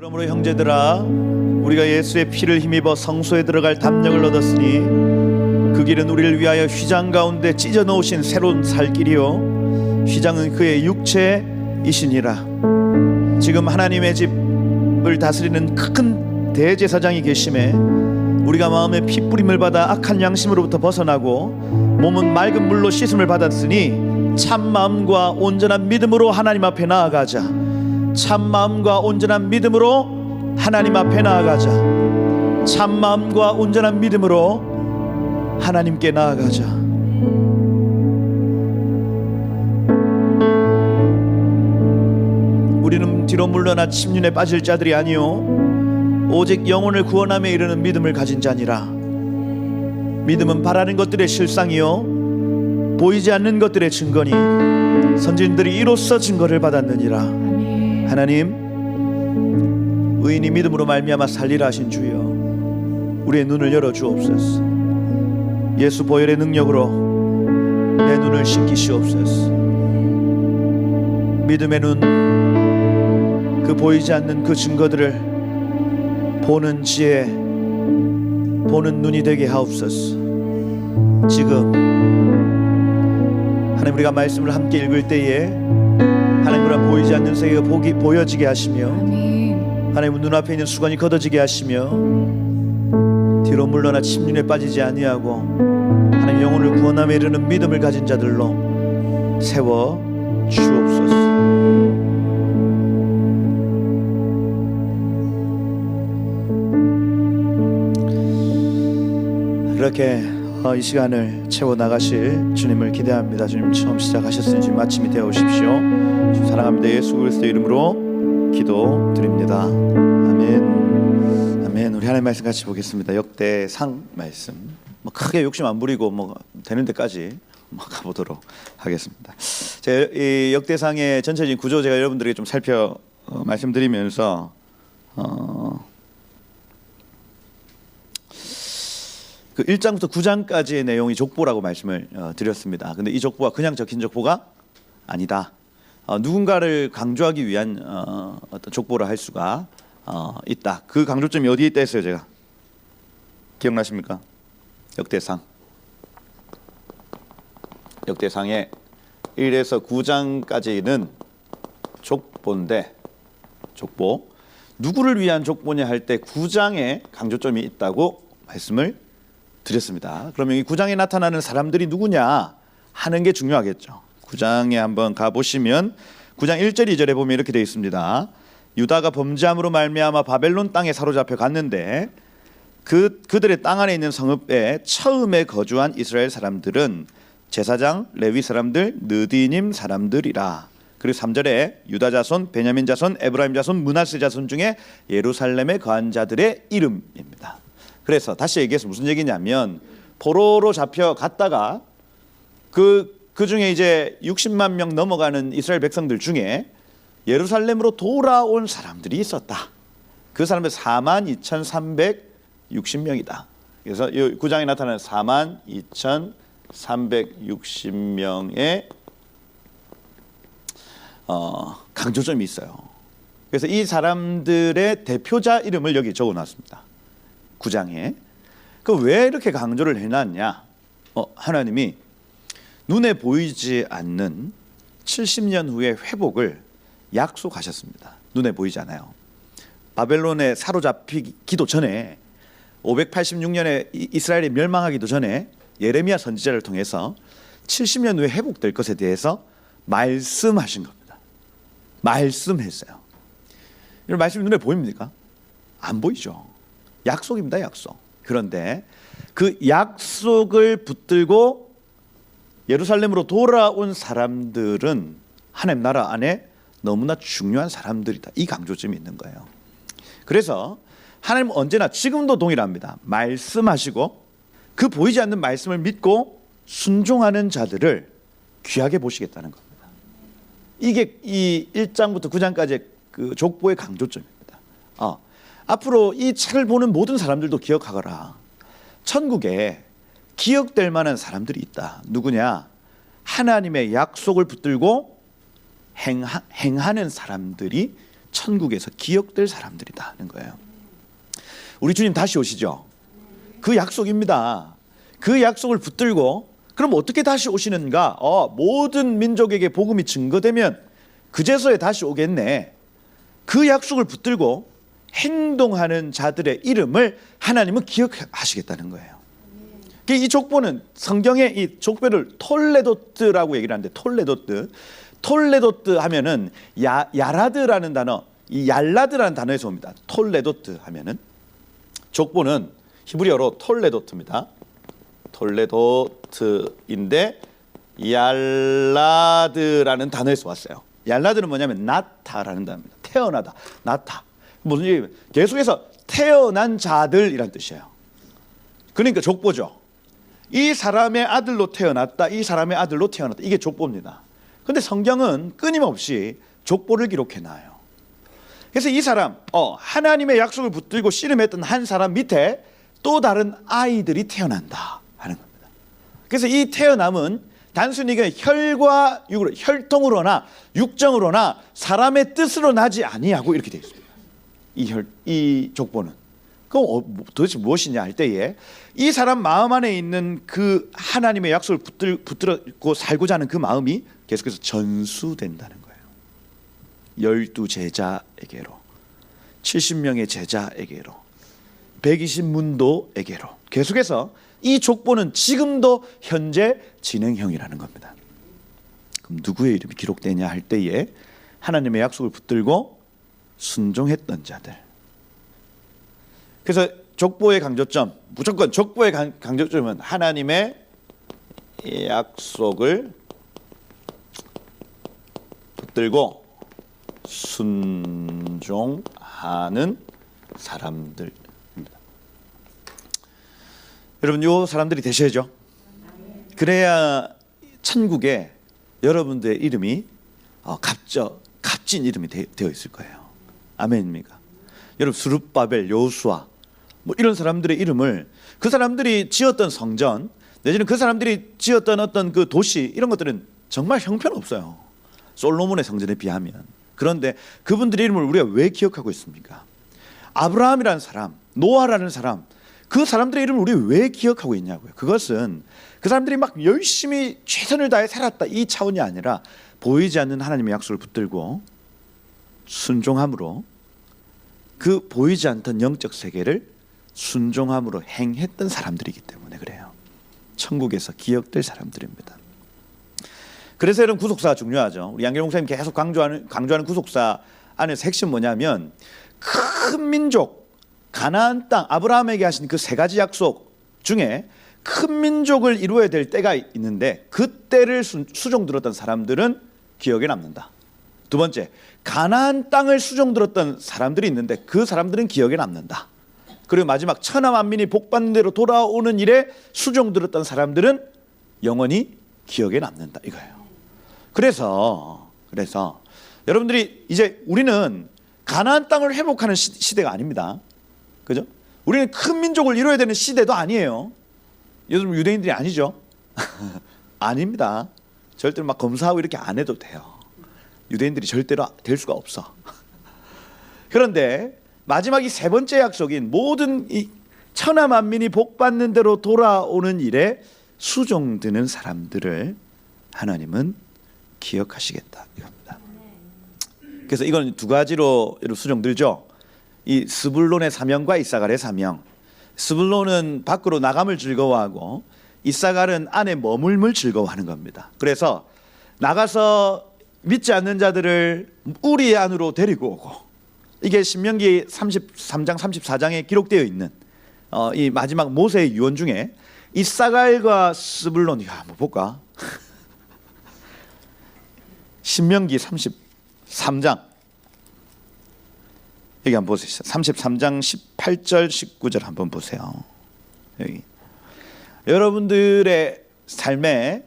그러므로 형제들아, 우리가 예수의 피를 힘입어 성소에 들어갈 담력을 얻었으니 그 길은 우리를 위하여 휘장 가운데 찢어 놓으신 새로운 살 길이요 휘장은 그의 육체이시니라. 지금 하나님의 집을 다스리는 큰 대제사장이 계심에 우리가 마음에 피 뿌림을 받아 악한 양심으로부터 벗어나고 몸은 맑은 물로 씻음을 받았으니 참 마음과 온전한 믿음으로 하나님 앞에 나아가자. 참 마음과 온전한 믿음으로 하나님 앞에 나아가자. 참 마음과 온전한 믿음으로 하나님께 나아가자. 우리는 뒤로 물러나 침륜에 빠질 자들이 아니요 오직 영혼을 구원함에 이르는 믿음을 가진 자니라. 믿음은 바라는 것들의 실상이요 보이지 않는 것들의 증거니 선진들이 이로써 증거를 받았느니라. 하나님, 의인이 믿음으로 말미암아 살리라 하신 주여, 우리의 눈을 열어 주옵소서. 예수 보혈의 능력으로 내 눈을 씻기시옵소서. 믿음의 눈, 그 보이지 않는 그 증거들을 보는 지혜, 보는 눈이 되게 하옵소서. 지금 하나님, 우리가 말씀을 함께 읽을 때에 하나님, 우리가 보이지 않는 세계가 보여지게 하시며 하나님 눈앞에 있는 수건이 걷어지게 하시며 뒤로 물러나 침륜에 빠지지 아니하고 하나님 영혼을 구원함에 이르는 믿음을 가진 자들로 세워 주옵소서. 이렇게 이 시간을 채워나가실 주님을 기대합니다. 주님 처음 시작하셨으니 지금 마침이 되어 오십시오. 주님 사랑합니다. 예수 그리스도 이름으로 기도드립니다. 아멘. 아멘. 우리 하나님 말씀 같이 보겠습니다. 역대상 말씀. 크게 욕심 안 부리고 되는 데까지 가보도록 하겠습니다. 제가 이 역대상의 전체적인 구조 제가 여러분들에게 좀 살펴 말씀드리면서 그 1장부터 9장까지의 내용이 족보라고 말씀을 드렸습니다. 근데 이 족보가 그냥 적힌 족보가 아니다. 누군가를 강조하기 위한 어떤 족보라 할 수가 있다. 그 강조점이 어디에 있다 했어요, 제가? 기억나십니까? 역대상의 1에서 9장까지는 족보인데, 족보 누구를 위한 족보냐 할 때 9장에 강조점이 있다고 말씀을 드렸습니다. 그러면 이 9장에 나타나는 사람들이 누구냐 하는 게 중요하겠죠. 9장에 한번 가보시면 9장 1절 2절에 보면 이렇게 되어 있습니다. 유다가 범죄함으로 말미암아 바벨론 땅에 사로잡혀 갔는데 그들의 땅 안에 있는 성읍에 처음에 거주한 이스라엘 사람들은 제사장, 레위 사람들, 느디님 사람들이라. 그리고 3절에 유다 자손, 베냐민 자손, 에브라임 자손, 므낫세 자손 중에 예루살렘에 거한 자들의 이름입니다. 그래서 다시 얘기해서 무슨 얘기냐면 포로로 잡혀갔다가 그 중에 이제 60만 명 넘어가는 이스라엘 백성들 중에 예루살렘으로 돌아온 사람들이 있었다. 그 사람들 42,360명이다. 그래서 이 9장에 나타나는 42,360명의 강조점이 있어요. 그래서 이 사람들의 대표자 이름을 여기 적어놨습니다. 9장에. 그 왜 이렇게 강조를 해놨냐? 하나님이 눈에 보이지 않는 70년 후의 회복을 약속하셨습니다. 눈에 보이지 않아요. 바벨론에 사로잡히기도 전에 586년에 이스라엘이 멸망하기도 전에 예레미야 선지자를 통해서 70년 후에 회복될 것에 대해서 말씀하신 겁니다. 말씀했어요. 이런 말씀이 눈에 보입니까? 안 보이죠. 약속입니다. 약속. 그런데 그 약속을 붙들고 예루살렘으로 돌아온 사람들은 하나님 나라 안에 너무나 중요한 사람들이다. 이 강조점이 있는 거예요. 그래서 하나님은 언제나 지금도 동일합니다. 말씀하시고 그 보이지 않는 말씀을 믿고 순종하는 자들을 귀하게 보시겠다는 겁니다. 이게 이 1장부터 9장까지의 그 족보의 강조점입니다. 앞으로 이 책을 보는 모든 사람들도 기억하거라. 천국에 기억될 만한 사람들이 있다. 누구냐? 하나님의 약속을 붙들고 행하는 사람들이 천국에서 기억될 사람들이다 하는 거예요. 우리 주님 다시 오시죠. 그 약속입니다. 그 약속을 붙들고 그럼 어떻게 다시 오시는가? 모든 민족에게 복음이 증거되면 그제서야 다시 오겠네. 그 약속을 붙들고 행동하는 자들의 이름을 하나님은 기억하시겠다는 거예요. 이 족보는 성경의 이 족보를 톨레도트라고 얘기를 하는데 톨레도트 하면은 야라드라는 단어, 이 얄라드라는 단어에서 옵니다. 톨레도트 하면은 족보는 히브리어로 톨레도트입니다. 톨레도트인데 얄라드라는 단어에서 왔어요. 얄라드는 뭐냐면 나타라는 단어입니다. 태어나다, 나타. 무슨 얘기? 계속해서 태어난 자들이란 뜻이에요. 그러니까 족보죠. 이 사람의 아들로 태어났다, 이 사람의 아들로 태어났다. 이게 족보입니다. 근데 성경은 끊임없이 족보를 기록해놔요. 그래서 이 사람, 하나님의 약속을 붙들고 씨름했던 한 사람 밑에 또 다른 아이들이 태어난다 하는 겁니다. 그래서 이 태어남은 단순히 혈과 육으로, 혈통으로나 육정으로나 사람의 뜻으로 나지 아니하고 이렇게 되어 있습니다. 이 족보는. 그럼 도대체 무엇이냐 할 때에 이 사람 마음 안에 있는 그 하나님의 약속을 붙들고 살고자 하는 그 마음이 계속해서 전수된다는 거예요. 12제자에게로, 70명의 제자에게로, 120문도에게로 계속해서 이 족보는 지금도 현재 진행형이라는 겁니다. 그럼 누구의 이름이 기록되냐 할 때에 하나님의 약속을 붙들고 순종했던 자들. 그래서 족보의 강조점, 무조건 족보의 강조점은 하나님의 약속을 붙들고 순종하는 사람들입니다. 여러분, 이 사람들이 되셔야죠. 그래야 천국에 여러분들의 이름이 값진 이름이 되어 있을 거예요. 아멘입니까? 여러분, 스룹바벨, 여호수아 뭐 이런 사람들의 이름을 그 사람들이 지었던 성전 내지는 그 사람들이 지었던 어떤 그 도시 이런 것들은 정말 형편없어요. 솔로몬의 성전에 비하면. 그런데 그분들의 이름을 우리가 왜 기억하고 있습니까? 아브라함이라는 사람, 노아라는 사람, 그 사람들의 이름을 우리가 왜 기억하고 있냐고요. 그것은 그 사람들이 막 열심히 최선을 다해 살았다 이 차원이 아니라 보이지 않는 하나님의 약속을 붙들고 순종함으로 그 보이지 않던 영적 세계를 순종함으로 행했던 사람들이기 때문에 그래요. 천국에서 기억될 사람들입니다. 그래서 이런 구속사가 중요하죠. 우리 양길 목사님 계속 강조하는 구속사 안에서 핵심 뭐냐면 큰 민족, 가나안 땅, 아브라함에게 하신 그 세 가지 약속 중에 큰 민족을 이루어야 될 때가 있는데 그 때를 수종 들었던 사람들은 기억에 남는다. 두 번째, 가나안 땅을 수종 들었던 사람들이 있는데 그 사람들은 기억에 남는다. 그리고 마지막, 천하 만민이 복받는 대로 돌아오는 일에 수종 들었던 사람들은 영원히 기억에 남는다 이거예요. 그래서 여러분들이 이제 우리는 가나안 땅을 회복하는 시대가 아닙니다. 그죠? 우리는 큰 민족을 이루어야 되는 시대도 아니에요. 요즘 유대인들이 아니죠. 아닙니다. 절대로 막 검사하고 이렇게 안 해도 돼요. 유대인들이 절대로 될 수가 없어. 그런데 마지막 이 세 번째 약속인 모든 이 천하 만민이 복받는 대로 돌아오는 일에 수종드는 사람들을 하나님은 기억하시겠다 이겁니다. 그래서 이건 두 가지로 수종들죠. 이 스불론의 사명과 이사갈의 사명. 스불론은 밖으로 나감을 즐거워하고 이사갈은 안에 머물물 즐거워하는 겁니다. 그래서 나가서 믿지 않는 자들을 우리 안으로 데리고 오고, 이게 신명기 33장 34장에 기록되어 있는 이 마지막 모세의 유언 중에 이사갈과 스불론, 한번 볼까? 신명기 33장 여기 한번 보세요. 33장 18절 19절 한번 보세요. 여기 여러분들의 삶에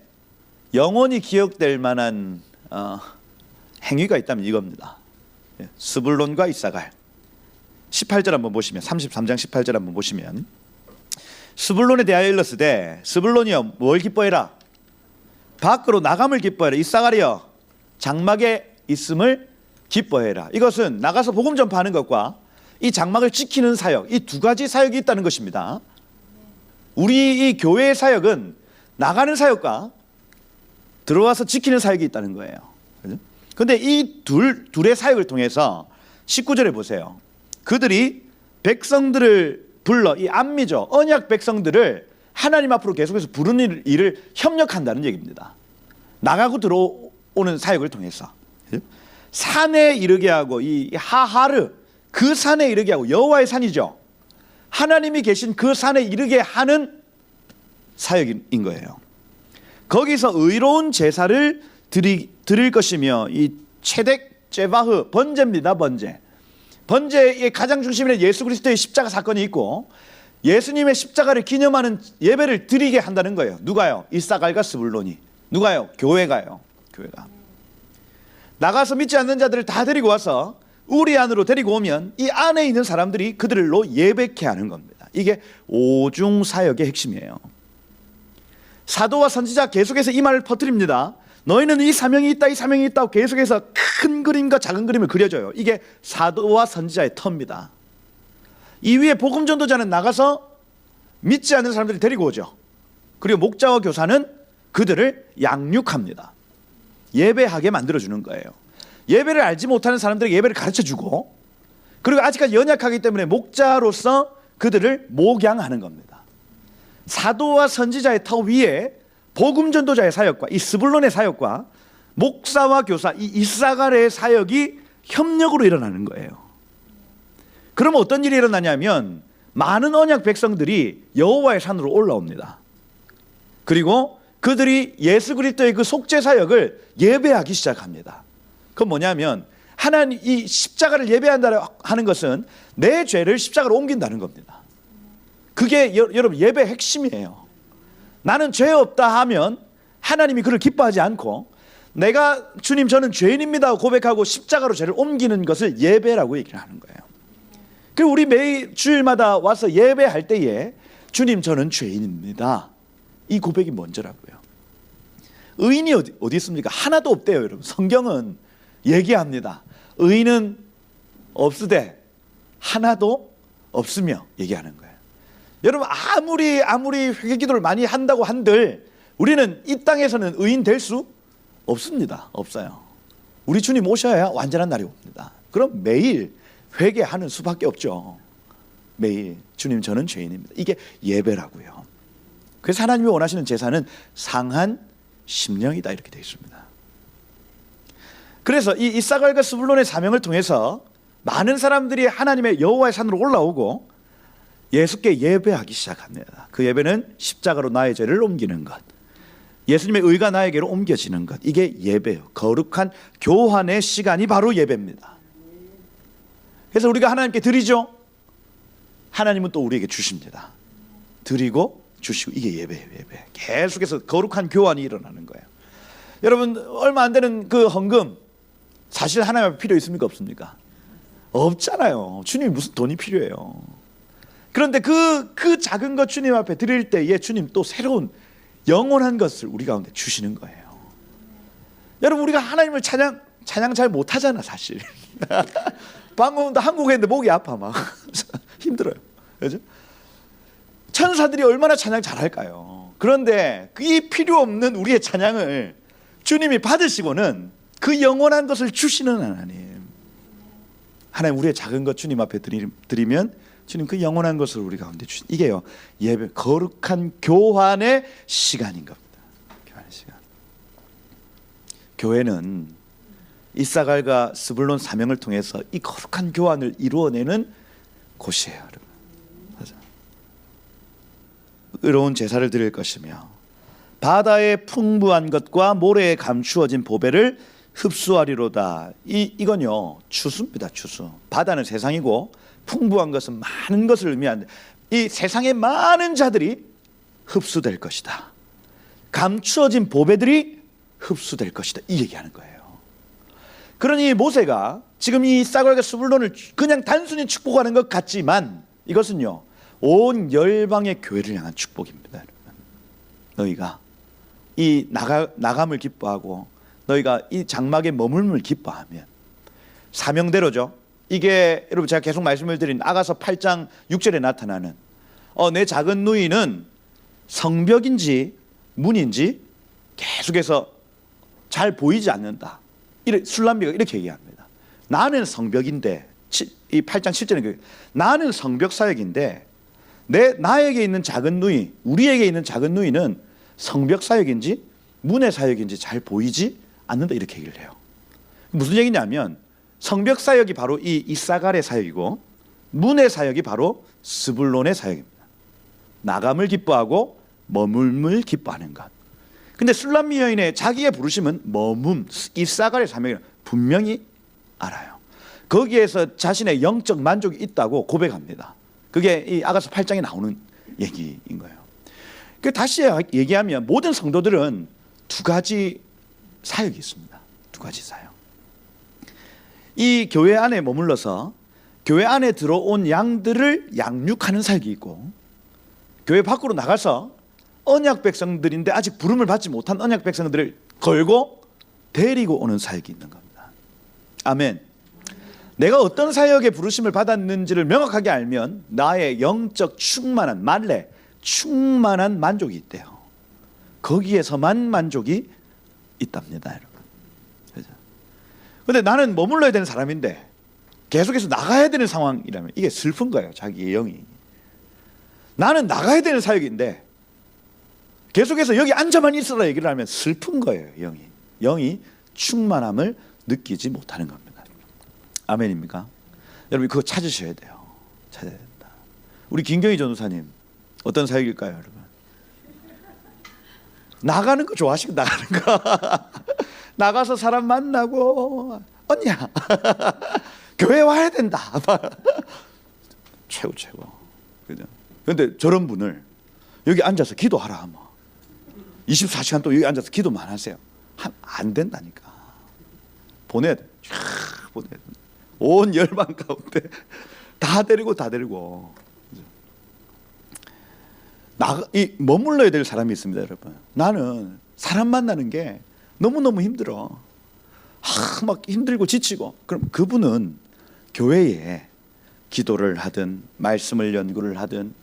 영원히 기억될 만한 행위가 있다면 이겁니다. 스불론과 이사갈. 18절 한번 보시면, 33장 18절 한번 보시면, 스불론에 대하여 일렀으되 스불론이여 뭘 기뻐해라? 밖으로 나감을 기뻐해라. 이사갈이여 장막에 있음을 기뻐해라. 이것은 나가서 복음 전파하는 것과 이 장막을 지키는 사역, 이 두 가지 사역이 있다는 것입니다. 우리 이 교회의 사역은 나가는 사역과 들어와서 지키는 사역이 있다는 거예요. 그런데 이 둘의 사역을 통해서 19절에 보세요. 그들이 백성들을 불러, 이 암미죠, 언약 백성들을 하나님 앞으로 계속해서 부르는 일을 협력한다는 얘기입니다. 나가고 들어오는 사역을 통해서 산에 이르게 하고, 이 하하르, 그 산에 이르게 하고, 여호와의 산이죠, 하나님이 계신 그 산에 이르게 하는 사역인 거예요. 거기서 의로운 제사를 드릴 것이며, 이 체덱 제바흐, 번제입니다. 번제의 가장 중심에는 예수 그리스도의 십자가 사건이 있고, 예수님의 십자가를 기념하는 예배를 드리게 한다는 거예요. 누가요? 이사갈과 스불론이. 누가요? 교회가요. 교회가 나가서 믿지 않는 자들을 다 데리고 와서 우리 안으로 데리고 오면 이 안에 있는 사람들이 그들로 예배케 하는 겁니다. 이게 오중 사역의 핵심이에요. 사도와 선지자 계속해서 이 말을 퍼뜨립니다. 너희는 이 사명이 있다, 이 사명이 있다고 계속해서 큰 그림과 작은 그림을 그려줘요. 이게 사도와 선지자의 터입니다. 이 위에 복음 전도자는 나가서 믿지 않는 사람들을 데리고 오죠. 그리고 목자와 교사는 그들을 양육합니다. 예배하게 만들어주는 거예요. 예배를 알지 못하는 사람들에게 예배를 가르쳐주고, 그리고 아직까지 연약하기 때문에 목자로서 그들을 목양하는 겁니다. 사도와 선지자의 터 위에 복음 전도자의 사역과 이 스불론의 사역과 목사와 교사, 이 이사갈의 사역이 협력으로 일어나는 거예요. 그러면 어떤 일이 일어나냐면 많은 언약 백성들이 여호와의 산으로 올라옵니다. 그리고 그들이 예수 그리스도의 그 속죄 사역을 예배하기 시작합니다. 그건 뭐냐면 하나님, 이 십자가를 예배한다 하는 것은 내 죄를 십자가로 옮긴다는 겁니다. 그게 여러분 예배의 핵심이에요. 나는 죄 없다 하면 하나님이 그를 기뻐하지 않고, 내가 주님 저는 죄인입니다 고백하고 십자가로 죄를 옮기는 것을 예배라고 얘기를 하는 거예요. 그리고 우리 매일 주일마다 와서 예배할 때에 주님 저는 죄인입니다, 이 고백이 먼저라고요. 의인이 어디 있습니까? 하나도 없대요. 여러분, 성경은 얘기합니다. 의인은 없으되 하나도 없으며 얘기하는 거예요. 여러분, 아무리 회개 기도를 많이 한다고 한들 우리는 이 땅에서는 의인 될 수 없습니다. 없어요. 우리 주님 오셔야 완전한 날이 옵니다. 그럼 매일 회개하는 수밖에 없죠. 매일 주님 저는 죄인입니다, 이게 예배라고요. 그래서 하나님이 원하시는 제사는 상한 심령이다, 이렇게 되어 있습니다. 그래서 이 이사갈과 스불론의 사명을 통해서 많은 사람들이 하나님의 여호와의 산으로 올라오고 예수께 예배하기 시작합니다. 그 예배는 십자가로 나의 죄를 옮기는 것, 예수님의 의가 나에게로 옮겨지는 것, 이게 예배예요. 거룩한 교환의 시간이 바로 예배입니다. 그래서 우리가 하나님께 드리죠. 하나님은 또 우리에게 주십니다. 드리고 주시고, 이게 예배예요. 예배. 계속해서 거룩한 교환이 일어나는 거예요. 여러분, 얼마 안 되는 그 헌금, 사실 하나님 앞에 필요 있습니까, 없습니까? 없잖아요. 주님이 무슨 돈이 필요해요. 그런데 그 작은 것 주님 앞에 드릴 때에 주님 또 새로운 영원한 것을 우리 가운데 주시는 거예요. 여러분, 우리가 하나님을 찬양 잘 못하잖아 사실. 방금도 한국에 있는데 목이 아파 막 힘들어요. 그렇죠? 천사들이 얼마나 찬양 잘할까요? 그런데 이 필요 없는 우리의 찬양을 주님이 받으시고는 그 영원한 것을 주시는 하나님 우리의 작은 것 주님 앞에 드리면 주님 그 영원한 것을 우리 가운데 주신, 이게요 예배, 거룩한 교환의 시간인 겁니다. 교환의 시간. 교회는 이사갈과 스불론 사명을 통해서 이 거룩한 교환을 이루어내는 곳이에요, 여러분. 맞아. 의로운 제사를 드릴 것이며 바다의 풍부한 것과 모래에 감추어진 보배를 흡수하리로다. 이건요 추수입니다. 추수. 바다는 세상이고 풍부한 것은 많은 것을 의미하는데, 이 세상의 많은 자들이 흡수될 것이다. 감추어진 보배들이 흡수될 것이다, 이 얘기하는 거예요. 그러니 모세가 지금 이 사갈과 스불론을 그냥 단순히 축복하는 것 같지만 이것은요 온 열방의 교회를 향한 축복입니다. 여러분, 너희가 이 나감을 기뻐하고 너희가 이 장막의 머물음을 기뻐하면 사명대로죠. 이게 여러분 제가 계속 말씀을 드린 아가서 8장 6절에 나타나는 내 작은 누이는 성벽인지 문인지 계속해서 잘 보이지 않는다. 술람미가 이렇게 얘기합니다. 나는 성벽인데, 이 8장 7절에 나는 성벽 사역인데 나에게 있는 작은 누이, 우리에게 있는 작은 누이는 성벽 사역인지 문의 사역인지 잘 보이지 않는다, 이렇게 얘기를 해요. 무슨 얘기냐면 성벽 사역이 바로 이 이사갈의 사역이고 문의 사역이 바로 스불론의 사역입니다. 나감을 기뻐하고 머물물 기뻐하는 것. 근데 술람미 여인의 자기의 부르심은 머문, 이사갈의 사명을 분명히 알아요. 거기에서 자신의 영적 만족이 있다고 고백합니다. 그게 이 아가서 8장에 나오는 얘기인 거예요. 다시 얘기하면 모든 성도들은 두 가지 사역이 있습니다. 두 가지 사역. 이 교회 안에 머물러서 교회 안에 들어온 양들을 양육하는 사역이 있고, 교회 밖으로 나가서 언약 백성들인데 아직 부름을 받지 못한 언약 백성들을 걸고 데리고 오는 사역이 있는 겁니다. 아멘. 내가 어떤 사역의 부르심을 받았는지를 명확하게 알면 나의 영적 충만한 말레, 충만한 만족이 있대요. 거기에서만 만족이 있답니다, 여러분. 그런데 나는 머물러야 되는 사람인데 계속해서 나가야 되는 상황이라면 이게 슬픈 거예요. 자기의 영이. 나는 나가야 되는 사역인데 계속해서 여기 앉아만 있으라 얘기를 하면 슬픈 거예요. 영이 충만함을 느끼지 못하는 겁니다. 아멘입니까? 여러분 그거 찾으셔야 돼요. 찾아야 된다. 우리 김경희 전도사님 어떤 사역일까요, 여러분? 나가는 거 좋아하시고 나가는 거. 나가서 사람 만나고 언니야 교회 와야 된다. 최고. 그죠? 그런데 저런 분을 여기 앉아서 기도하라 하면 24시간 또 여기 앉아서 기도만 하세요. 안 된다니까. 보내야 돼. 쫙 보내야 돼. 온 열방 가운데 다 데리고 머물러야 될 사람이 있습니다, 여러분. 나는 사람 만나는 게 너무너무 힘들어. 막 힘들고 지치고. 그럼 그분은 교회에 기도를 하든 말씀을 연구를 하든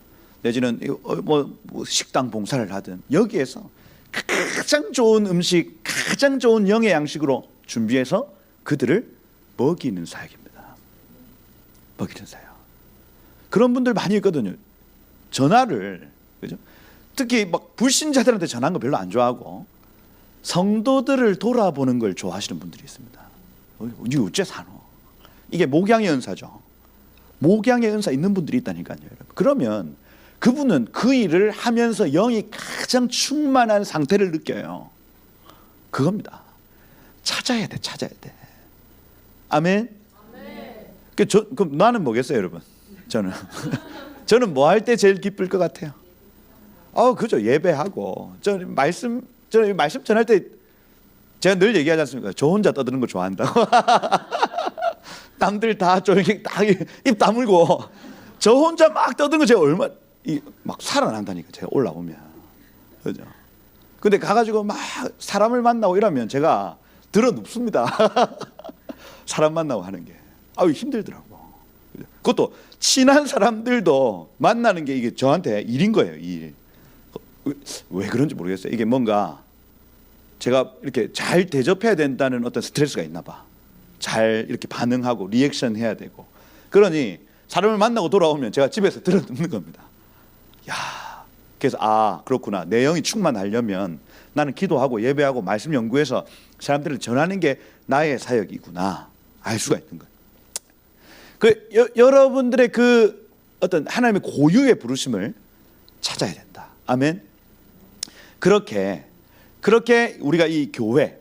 내지는 뭐 식당 봉사를 하든 여기에서 가장 좋은 음식, 가장 좋은 영의 양식으로 준비해서 그들을 먹이는 사역입니다. 먹이는 사역. 그런 분들 많이 있거든요. 전화를, 그죠? 특히 막 불신자들한테 전화하는 거 별로 안 좋아하고 성도들을 돌아보는 걸 좋아하시는 분들이 있습니다. 니 어째 사노? 이게 목양의 은사죠. 목양의 은사 있는 분들이 있다니까요, 여러분. 그러면 그분은 그 일을 하면서 영이 가장 충만한 상태를 느껴요. 그겁니다. 찾아야 돼. 아멘. 그럼 나는 뭐겠어요, 여러분? 저는 뭐 할 때 제일 기쁠 것 같아요? 그죠. 예배하고 저는 말씀 전할 때 제가 늘 얘기하지 않습니까? 저 혼자 떠드는 거 좋아한다고. 남들 다 조용히 딱 입 다물고 저 혼자 막 떠드는 거 제가 막 살아난다니까, 제가 올라오면. 그죠? 근데 가가지고 막 사람을 만나고 이러면 제가 들어 눕습니다. 사람 만나고 하는 게 힘들더라고. 그것도 친한 사람들도 만나는 게 이게 저한테 일인 거예요. 일. 왜 그런지 모르겠어요. 이게 뭔가 제가 이렇게 잘 대접해야 된다는 어떤 스트레스가 있나 봐. 잘 이렇게 반응하고 리액션 해야 되고. 그러니 사람을 만나고 돌아오면 제가 집에서 들어 눕는 겁니다. 그래서 그렇구나. 내 영이 충만하려면 나는 기도하고 예배하고 말씀 연구해서 사람들을 전하는 게 나의 사역이구나 알 수가 있는 거예요. 여러분들의 그 어떤 하나님의 고유의 부르심을 찾아야 된다. 아멘. 그렇게 우리가 이 교회,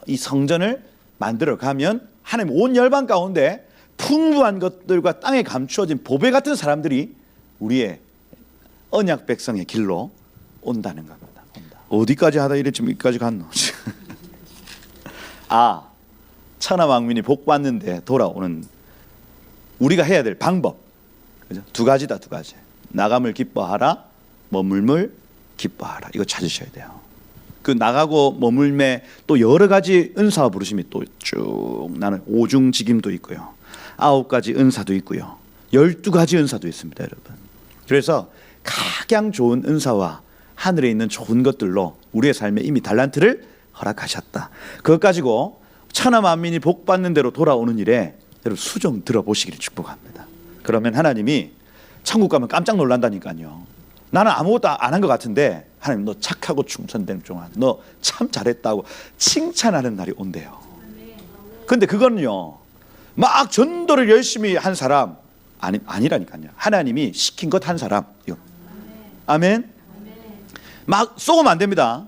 이 성전을 만들어 가면 하나님 온 열방 가운데 풍부한 것들과 땅에 감추어진 보배 같은 사람들이 우리의 언약 백성의 길로 온다는 겁니다. 어디까지 하다 이래 지금 여기까지 갔노? 천하 만민이 복 받는데 돌아오는 우리가 해야 될 방법, 그죠? 두 가지다. 나감을 기뻐하라, 머물물 기뻐하라. 이거 찾으셔야 돼요. 그 나가고 머물매 또 여러 가지 은사와 부르심이 또 쭉 나는 오중직임도 있고요. 9가지 은사도 있고요. 12가지 은사도 있습니다, 여러분. 그래서 가장 좋은 은사와 하늘에 있는 좋은 것들로 우리의 삶에 이미 달란트를 허락하셨다. 그것 가지고 천하 만민이 복 받는 대로 돌아오는 일에 여러분 수종 들어보시기를 축복합니다. 그러면 하나님이 천국 가면 깜짝 놀란다니까요. 나는 아무것도 안 한 것 같은데 하나님 너 착하고 충성된 종아 너 참 잘했다고 칭찬하는 날이 온대요. 근데 그거는요 막 전도를 열심히 한 사람 아니라니까요. 하나님이 시킨 것 한 사람. 아멘. 막 쏘면 안 됩니다.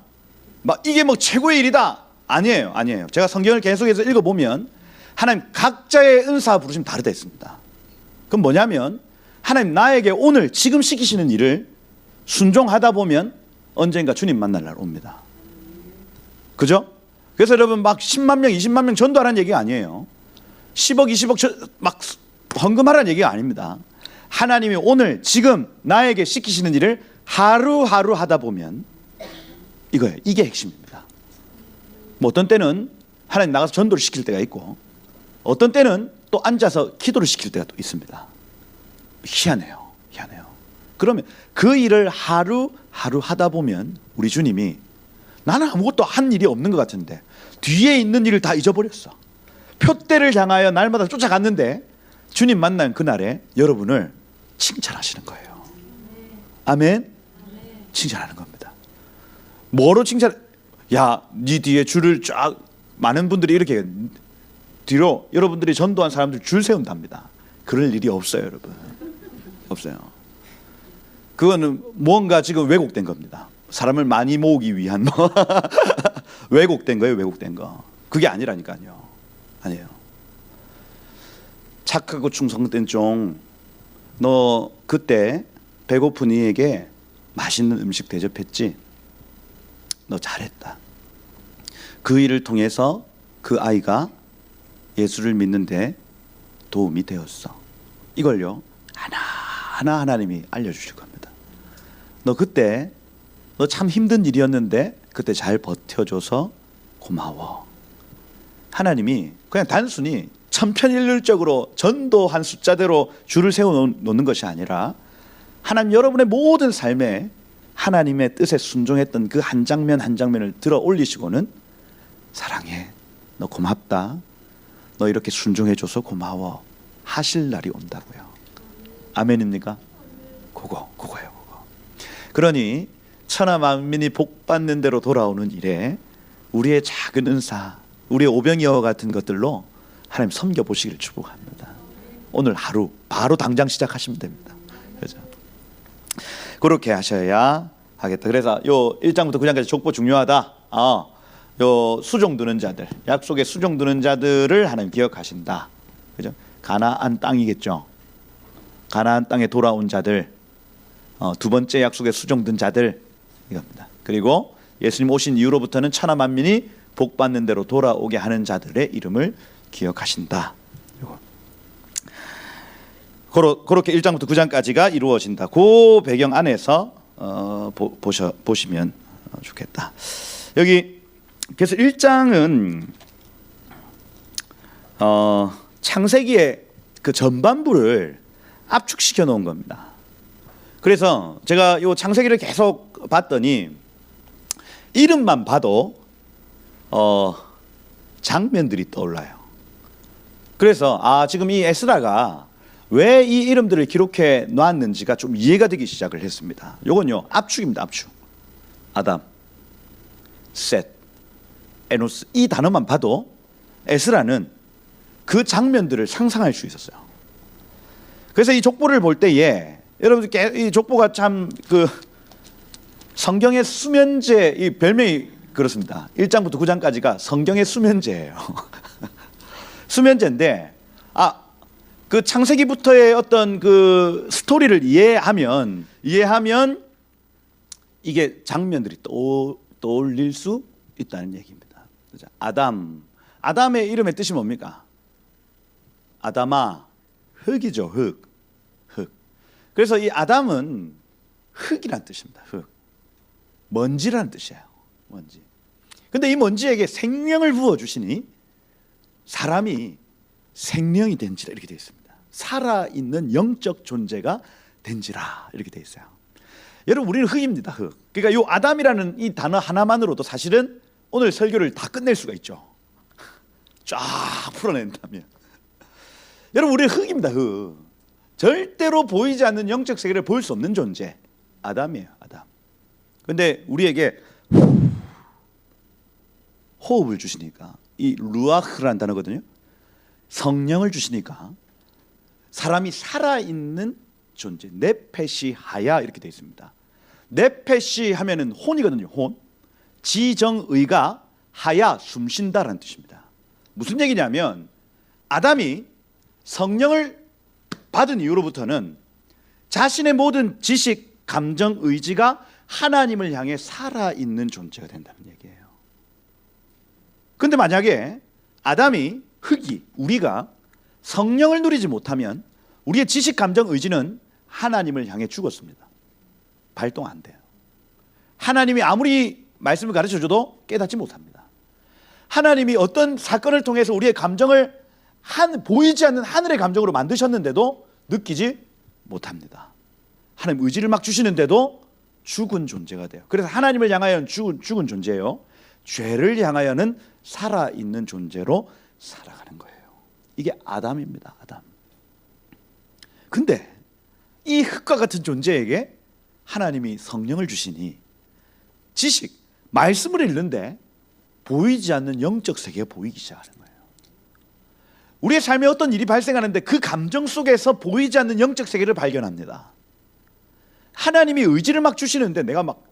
막 이게 뭐 최고의 일이다. 아니에요. 제가 성경을 계속해서 읽어보면 하나님 각자의 은사 부르심 다르다 했습니다. 그럼 뭐냐면 하나님 나에게 오늘 지금 시키시는 일을 순종하다 보면 언젠가 주님 만날 날 옵니다. 그죠? 그래서 여러분 막 10만 명 20만 명 전도하라는 얘기가 아니에요. 10억 20억 막 헌금하라는 얘기가 아닙니다. 하나님이 오늘 지금 나에게 시키시는 일을 하루하루 하다 보면 이거예요. 이게 핵심입니다. 뭐 어떤 때는 하나님 나가서 전도를 시킬 때가 있고 어떤 때는 또 앉아서 기도를 시킬 때가 또 있습니다. 희한해요. 그러면 그 일을 하루하루 하다 보면 우리 주님이 나는 아무것도 한 일이 없는 것 같은데 뒤에 있는 일을 다 잊어버렸어. 표대를 향하여 날마다 쫓아갔는데 주님 만난 그날에 여러분을 칭찬하시는 거예요. 아멘. 칭찬하는 겁니다. 뭐로 칭찬? 야, 네 뒤에 줄을 쫙 많은 분들이 이렇게 뒤로 여러분들이 전도한 사람들 줄 세운답니다. 그럴 일이 없어요, 여러분. 없어요. 그거는 뭔가 지금 왜곡된 겁니다. 사람을 많이 모으기 위한 뭐 왜곡된 거예요, 왜곡된 거. 그게 아니라니까요. 아니에요. 착하고 충성된 종, 너 그때 배고픈 이에게 맛있는 음식 대접했지? 너 잘했다. 그 일을 통해서 그 아이가 예수를 믿는데 도움이 되었어. 이걸요 하나하나 하나님이 알려주실 겁니다. 너 그때 너 참 힘든 일이었는데 그때 잘 버텨줘서 고마워. 하나님이 그냥 단순히 천편일률적으로 전도한 숫자대로 줄을 세워놓는 것이 아니라 하나님 여러분의 모든 삶에 하나님의 뜻에 순종했던 그 한 장면 한 장면을 들어 올리시고는 사랑해, 너 고맙다, 너 이렇게 순종해줘서 고마워 하실 날이 온다고요. 아멘입니까? 그거예요. 그러니 천하 만민이 복 받는 대로 돌아오는 일에 우리의 작은 은사, 우리의 오병이어와 같은 것들로 하나님 섬겨보시기를 축복합니다. 오늘 하루 바로 당장 시작하시면 됩니다. 그렇죠? 그렇게 하셔야 하겠다. 그래서 요 1장부터 9장까지 족보 중요하다. 요 수종 드는 자들, 약속의 수종 드는 자들을 하나님 기억하신다. 그죠? 가나안 땅이겠죠. 가나안 땅에 돌아온 자들, 두 번째 약속의 수종 든 자들 이겁니다. 그리고 예수님 오신 이후로부터는 천하 만민이 복 받는 대로 돌아오게 하는 자들의 이름을 기억하신다. 그렇게 1장부터 9장까지가 이루어진다. 그 배경 안에서 보시면 좋겠다. 여기 그래서 1장은 창세기의 그 전반부를 압축시켜 놓은 겁니다. 그래서 제가 이 창세기를 계속 봤더니 이름만 봐도 장면들이 떠올라요. 그래서 지금 이 에스라가 왜 이 이름들을 기록해 놨는지가 좀 이해가 되기 시작을 했습니다. 이건요 압축입니다. 압축. 아담, 셋, 에노스 이 단어만 봐도 에스라는 그 장면들을 상상할 수 있었어요. 그래서 이 족보를 볼 때에 여러분들 이 족보가 참 그 성경의 수면제 이 별명이 그렇습니다. 1장부터 9장까지가 성경의 수면제예요. 수면제인데 그 창세기부터의 어떤 그 스토리를 이해하면 이게 장면들이 떠올릴 수 있다는 얘기입니다. 그렇죠? 아담의 이름의 뜻이 뭡니까? 아담아, 흙이죠. 흙. 그래서 이 아담은 흙이란 뜻입니다. 흙. 먼지라는 뜻이에요. 먼지. 근데 이 먼지에게 생명을 부어주시니 사람이 생명이 된지라 이렇게 되어 있습니다. 살아있는 영적 존재가 된지라 이렇게 되어 있어요. 여러분, 우리는 흙입니다. 흙. 그러니까 이 아담이라는 이 단어 하나만으로도 사실은 오늘 설교를 다 끝낼 수가 있죠. 쫙 풀어낸다면. 여러분, 우리는 흙입니다. 흙. 절대로 보이지 않는 영적 세계를 볼 수 없는 존재, 아담이에요. 아담. 근데 우리에게 호흡을 주시니까, 이 루아흐라는 단어거든요. 성령을 주시니까 사람이 살아있는 존재, 네페시 하야 이렇게 되어 있습니다. 네페시 하면은 혼이거든요. 혼. 지정의가 하야 숨쉰다라는 뜻입니다. 무슨 얘기냐면 아담이 성령을 받은 이후로부터는 자신의 모든 지식, 감정, 의지가 하나님을 향해 살아있는 존재가 된다는 얘기예요. 근데 만약에 아담이, 흙이, 우리가 성령을 누리지 못하면 우리의 지식, 감정, 의지는 하나님을 향해 죽었습니다. 발동 안 돼요. 하나님이 아무리 말씀을 가르쳐줘도 깨닫지 못합니다. 하나님이 어떤 사건을 통해서 우리의 감정을 보이지 않는 하늘의 감정으로 만드셨는데도 느끼지 못합니다. 하나님 의지를 막 주시는데도 죽은 존재가 돼요. 그래서 하나님을 향하여는 죽은 존재예요. 죄를 향하여는 살아있는 존재로 살아가는 거예요. 이게 아담입니다. 아담. 근데 이 흙과 같은 존재에게 하나님이 성령을 주시니 지식, 말씀을 읽는데 보이지 않는 영적 세계가 보이기 시작하는 거예요. 우리의 삶에 어떤 일이 발생하는데 그 감정 속에서 보이지 않는 영적 세계를 발견합니다. 하나님이 의지를 막 주시는데 내가 막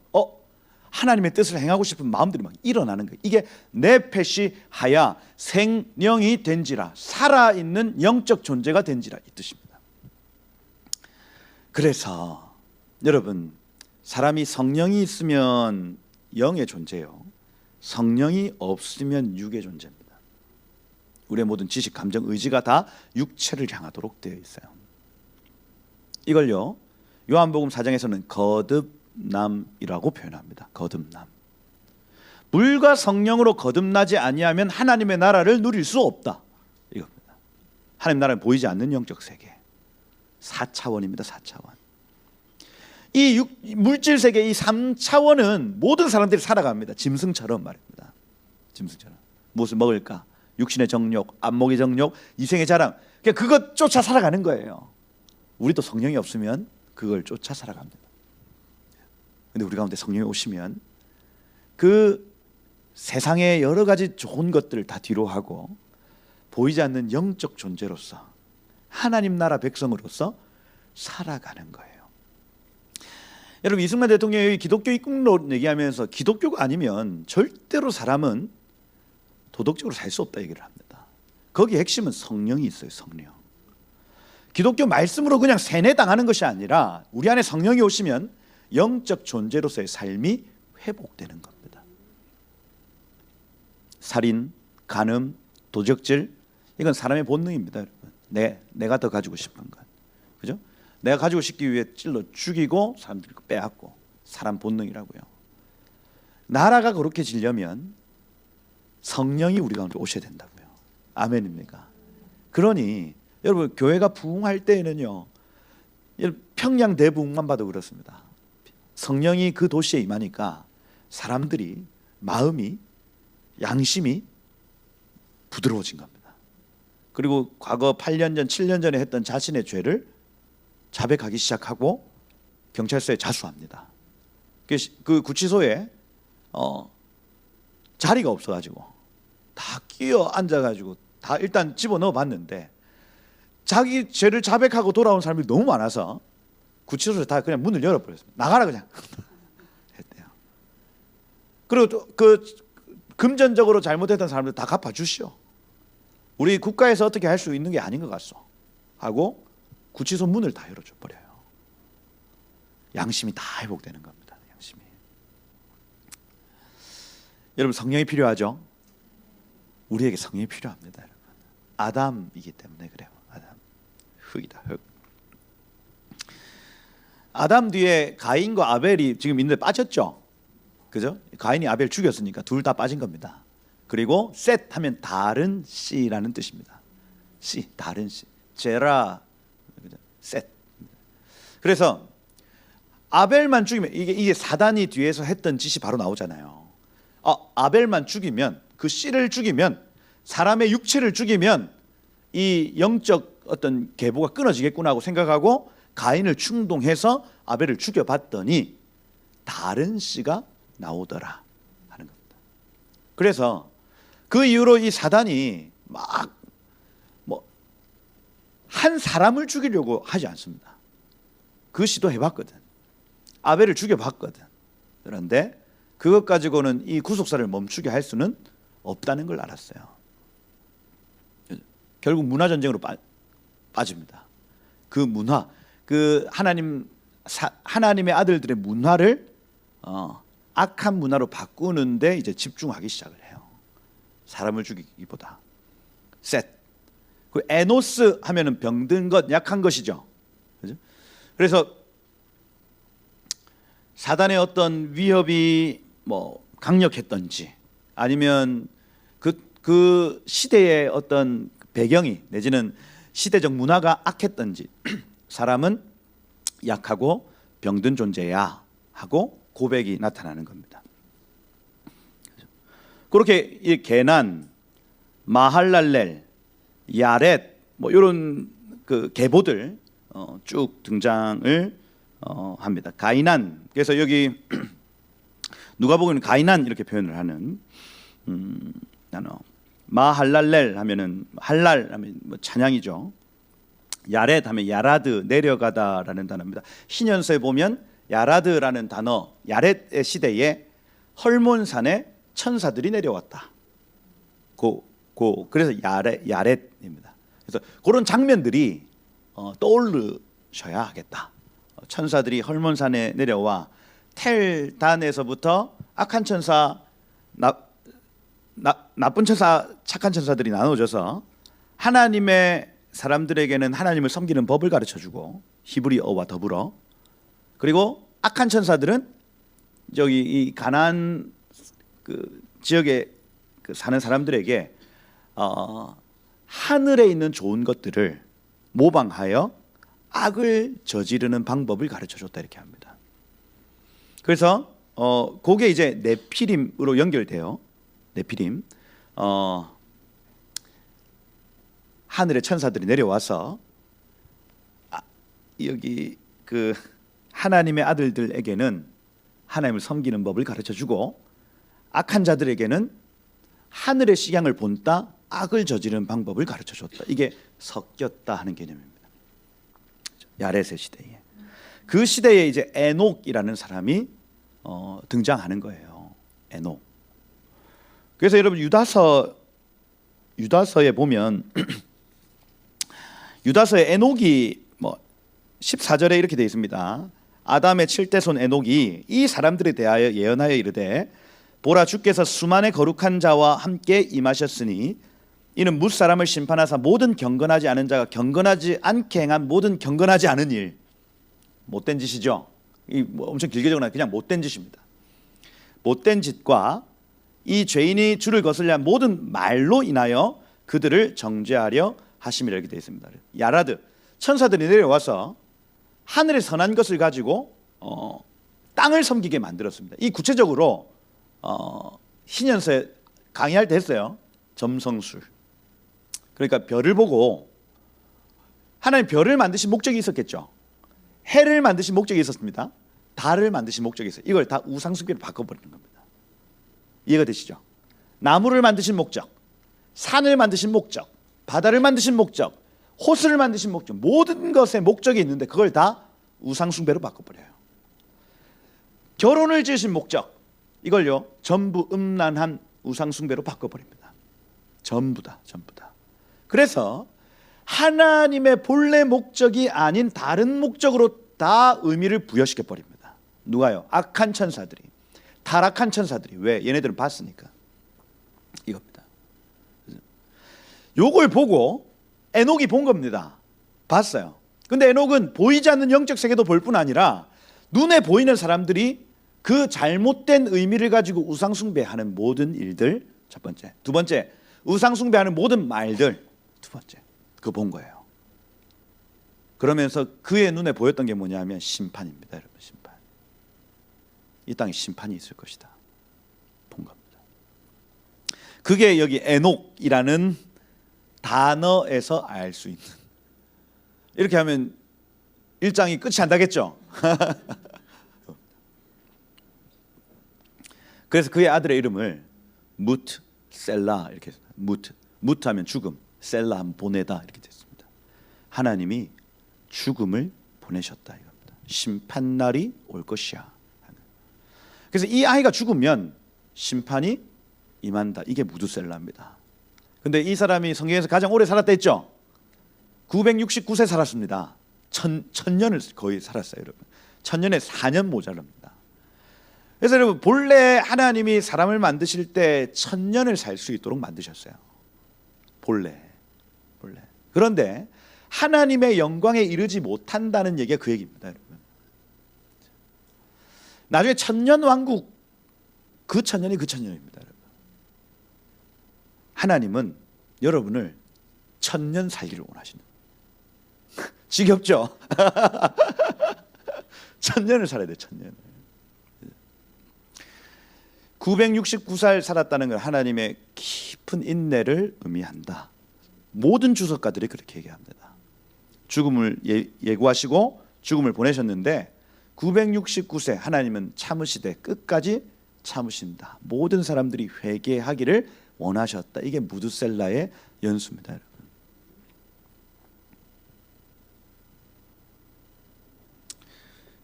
하나님의 뜻을 행하고 싶은 마음들이 막 일어나는 거예요. 이게 네페시 하야, 생명이 된지라, 살아있는 영적 존재가 된지라 이 뜻입니다. 그래서 여러분, 사람이 성령이 있으면 영의 존재요, 성령이 없으면 육의 존재입니다. 우리의 모든 지식, 감정, 의지가 다 육체를 향하도록 되어 있어요. 이걸요 요한복음 4장에서는 거듭남이라고 표현합니다. 거듭남. 물과 성령으로 거듭나지 아니하면 하나님의 나라를 누릴 수 없다, 이겁니다. 하나님 나라는 보이지 않는 영적 세계, 4차원입니다. 4차원. 이 물질 세계, 이 3차원은 모든 사람들이 살아갑니다. 짐승처럼 말입니다. 짐승처럼. 무엇을 먹을까? 육신의 정욕, 안목의 정욕, 이생의 자랑, 그것 쫓아 살아가는 거예요. 우리도 성령이 없으면 그걸 쫓아 살아갑니다. 근데 우리 가운데 성령이 오시면 그 세상의 여러 가지 좋은 것들을 다 뒤로 하고 보이지 않는 영적 존재로서, 하나님 나라 백성으로서 살아가는 거예요. 여러분, 이승만 대통령이 기독교 입국론 얘기하면서 기독교가 아니면 절대로 사람은 도덕적으로 살 수 없다 얘기를 합니다. 거기 핵심은 성령이 있어요. 성령. 기독교 말씀으로 그냥 세뇌당하는 것이 아니라 우리 안에 성령이 오시면 영적 존재로서의 삶이 회복되는 겁니다. 살인, 간음, 도적질, 이건 사람의 본능입니다. 여러분. 내가 더 가지고 싶은 것, 그죠? 내가 가지고 싶기 위해 찔러 죽이고 사람들이 빼앗고, 사람 본능이라고요. 나라가 그렇게 지려면 성령이 우리 가운데 오셔야 된다고요. 아멘입니까? 그러니 여러분, 교회가 부흥할 때에는요, 평양 대부흥만 봐도 그렇습니다. 성령이 그 도시에 임하니까 사람들이 마음이, 양심이 부드러워진 겁니다. 그리고 과거 8년 전, 7년 전에 했던 자신의 죄를 자백하기 시작하고 경찰서에 자수합니다. 그 구치소에 자리가 없어가지고 다 끼어 앉아가지고 다 일단 집어넣어 봤는데 자기 죄를 자백하고 돌아온 사람이 너무 많아서 구치소에서 다 그냥 문을 열어버렸습니다. 나가라 그냥 했대요. 그리고 그 금전적으로 잘못했던 사람들 다 갚아주시오. 우리 국가에서 어떻게 할 수 있는 게 아닌 것 같소 하고 구치소 문을 다 열어줘 버려요. 양심이 다 회복되는 겁니다. 양심이. 여러분, 성령이 필요하죠? 우리에게 성령이 필요합니다. 여러분. 아담이기 때문에 그래요. 아담. 흙이다. 흙. 아담 뒤에 가인과 아벨이 지금 있는데 빠졌죠. 그죠? 가인이 아벨 죽였으니까 둘 다 빠진 겁니다. 그리고 셋 하면 다른 씨라는 뜻입니다. 씨, 다른 씨. 제라, 셋. 그래서 아벨만 죽이면 이게 사단이 뒤에서 했던 짓이 바로 나오잖아요. 아벨만 죽이면, 그 씨를 죽이면, 사람의 육체를 죽이면 이 영적 어떤 계보가 끊어지겠구나 하고 생각하고 가인을 충동해서 아벨을 죽여봤더니 다른 씨가 나오더라 하는 겁니다. 그래서 그 이후로 이 사단이 막 한 사람을 죽이려고 하지 않습니다. 그 시도 해봤거든. 아벨을 죽여봤거든. 그런데 그것 가지고는 이 구속사를 멈추게 할 수는 없다는 걸 알았어요. 결국 문화 전쟁으로 빠집니다. 그 문화, 그 하나님의 아들들의 문화를 악한 문화로 바꾸는데 이제 집중하기 시작을 해요. 사람을 죽이기보다. 셋. 그 에노스 하면은 병든 것, 약한 것이죠. 그죠? 그래서 사단의 어떤 위협이 강력했던지 아니면 그 시대의 어떤 배경이 내지는 시대적 문화가 악했던지 사람은 약하고 병든 존재야 하고 고백이 나타나는 겁니다. 그렇게 이 게난, 마할랄렐, 야렛 이런 그 계보들 쭉 등장을 합니다. 가이난, 그래서 여기 누가복음은 가이난 이렇게 표현을 하는 단어. 마할랄렐 하면은 할랄 하면 찬양이죠. 야렛 하면 야라드, 내려가다라는 단어입니다. 신연서에 보면 야라드라는 단어, 야렛의 시대에 헐몬산에 천사들이 내려왔다. 그래서 야렛입니다. 그래서 그런 장면들이 떠오르셔야 하겠다. 천사들이 헐몬산에 내려와 텔단에서부터 악한 천사, 나쁜 천사, 착한 천사들이 나눠져서 하나님의 사람들에게는 하나님을 섬기는 법을 가르쳐주고 히브리어와 더불어, 그리고 악한 천사들은 저기 이 가나안 그 지역에 사는 사람들에게 하늘에 있는 좋은 것들을 모방하여 악을 저지르는 방법을 가르쳐줬다 이렇게 합니다. 그래서 그게 이제 네피림으로 연결돼요. 네피림. 하늘의 천사들이 내려와서 여기 그 하나님의 아들들에게는 하나님을 섬기는 법을 가르쳐주고 악한 자들에게는 하늘의 식양을 본따 악을 저지르는 방법을 가르쳐줬다. 이게 섞였다 하는 개념입니다. 야렛의 시대에. 그 시대에 이제 에녹이라는 사람이 등장하는 거예요. 에녹. 그래서 여러분 유다서에 보면 유다서에 에녹이 14절에 이렇게 되어 있습니다. 아담의 7대손 에녹이 이 사람들에 대하여 예언하여 이르되 보라, 주께서 수만의 거룩한 자와 함께 임하셨으니 이는 뭇 사람을 심판하사 모든 경건하지 않은 자가 경건하지 않게 행한 모든 경건하지 않은 일, 못된 짓이죠. 엄청 길게 적어놔. 그냥 못된 짓입니다. 못된 짓과 이 죄인이 주를 거슬려 한 모든 말로 인하여 그들을 정죄하려 하심이라 이렇게 되어 있습니다. 야라드, 천사들이 내려와서 하늘의 선한 것을 가지고 땅을 섬기게 만들었습니다. 이 구체적으로 신연서에 강의할 때 했어요. 점성술. 그러니까 별을 보고, 하나님 별을 만드신 목적이 있었겠죠. 해를 만드신 목적이 있었습니다. 달을 만드신 목적이 있어요. 이걸 다 우상숭배로 바꿔버리는 겁니다. 이해가 되시죠? 나무를 만드신 목적, 산을 만드신 목적, 바다를 만드신 목적, 호수를 만드신 목적, 모든 것에 목적이 있는데 그걸 다 우상숭배로 바꿔버려요. 결혼을 지으신 목적, 이걸요 전부 음란한 우상숭배로 바꿔버립니다. 전부 다. 그래서 하나님의 본래 목적이 아닌 다른 목적으로 다 의미를 부여시켜 버립니다. 누가요? 악한 천사들이, 타락한 천사들이. 왜? 얘네들은 봤으니까. 이겁니다. 요걸 보고 에녹이 본 겁니다. 봤어요. 근데 에녹은 보이지 않는 영적 세계도 볼 뿐 아니라 눈에 보이는 사람들이 그 잘못된 의미를 가지고 우상숭배하는 모든 일들, 첫 번째. 두 번째, 우상숭배하는 모든 말들, 두 번째. 그거 본 거예요. 그러면서 그의 눈에 보였던 게 뭐냐면 심판입니다. 여러분, 심판. 이 땅에 심판이 있을 것이다 본 겁니다. 그게 여기 에녹이라는 단어에서 알 수 있는, 이렇게 하면 1장이 끝이 안 나겠죠. 그래서 그의 아들의 이름을 무트 셀라 이렇게 했습니다. 무트 하면 죽음, 셀라 하면 보내다 이렇게 됐습니다. 하나님이 죽음을 보내셨다 이겁니다. 심판날이 올 것이야. 그래서 이 아이가 죽으면 심판이 임한다. 이게 무드셀라입니다. 근데 이 사람이 성경에서 가장 오래 살았다 했죠. 969세 살았습니다. 천년을 거의 살았어요, 여러분. 천년에 4년 모자랍니다. 그래서 여러분, 본래 하나님이 사람을 만드실 때 천년을 살 수 있도록 만드셨어요. 본래. 그런데 하나님의 영광에 이르지 못한다는 얘기가 그 얘기입니다, 여러분. 나중에 천년 왕국, 그 천년이 그 천년입니다, 여러분. 하나님은 여러분을 천년 살기를 원하시는. 지겹죠? 천년을 살아야 돼, 천년을. 969살 살았다는 건 하나님의 깊은 인내를 의미한다. 모든 주석가들이 그렇게 얘기합니다. 죽음을 예고하시고 죽음을 보내셨는데 969세 하나님은 참으시되 끝까지 참으신다. 모든 사람들이 회개하기를 원하셨다. 이게 무드셀라의 연수입니다, 여러분.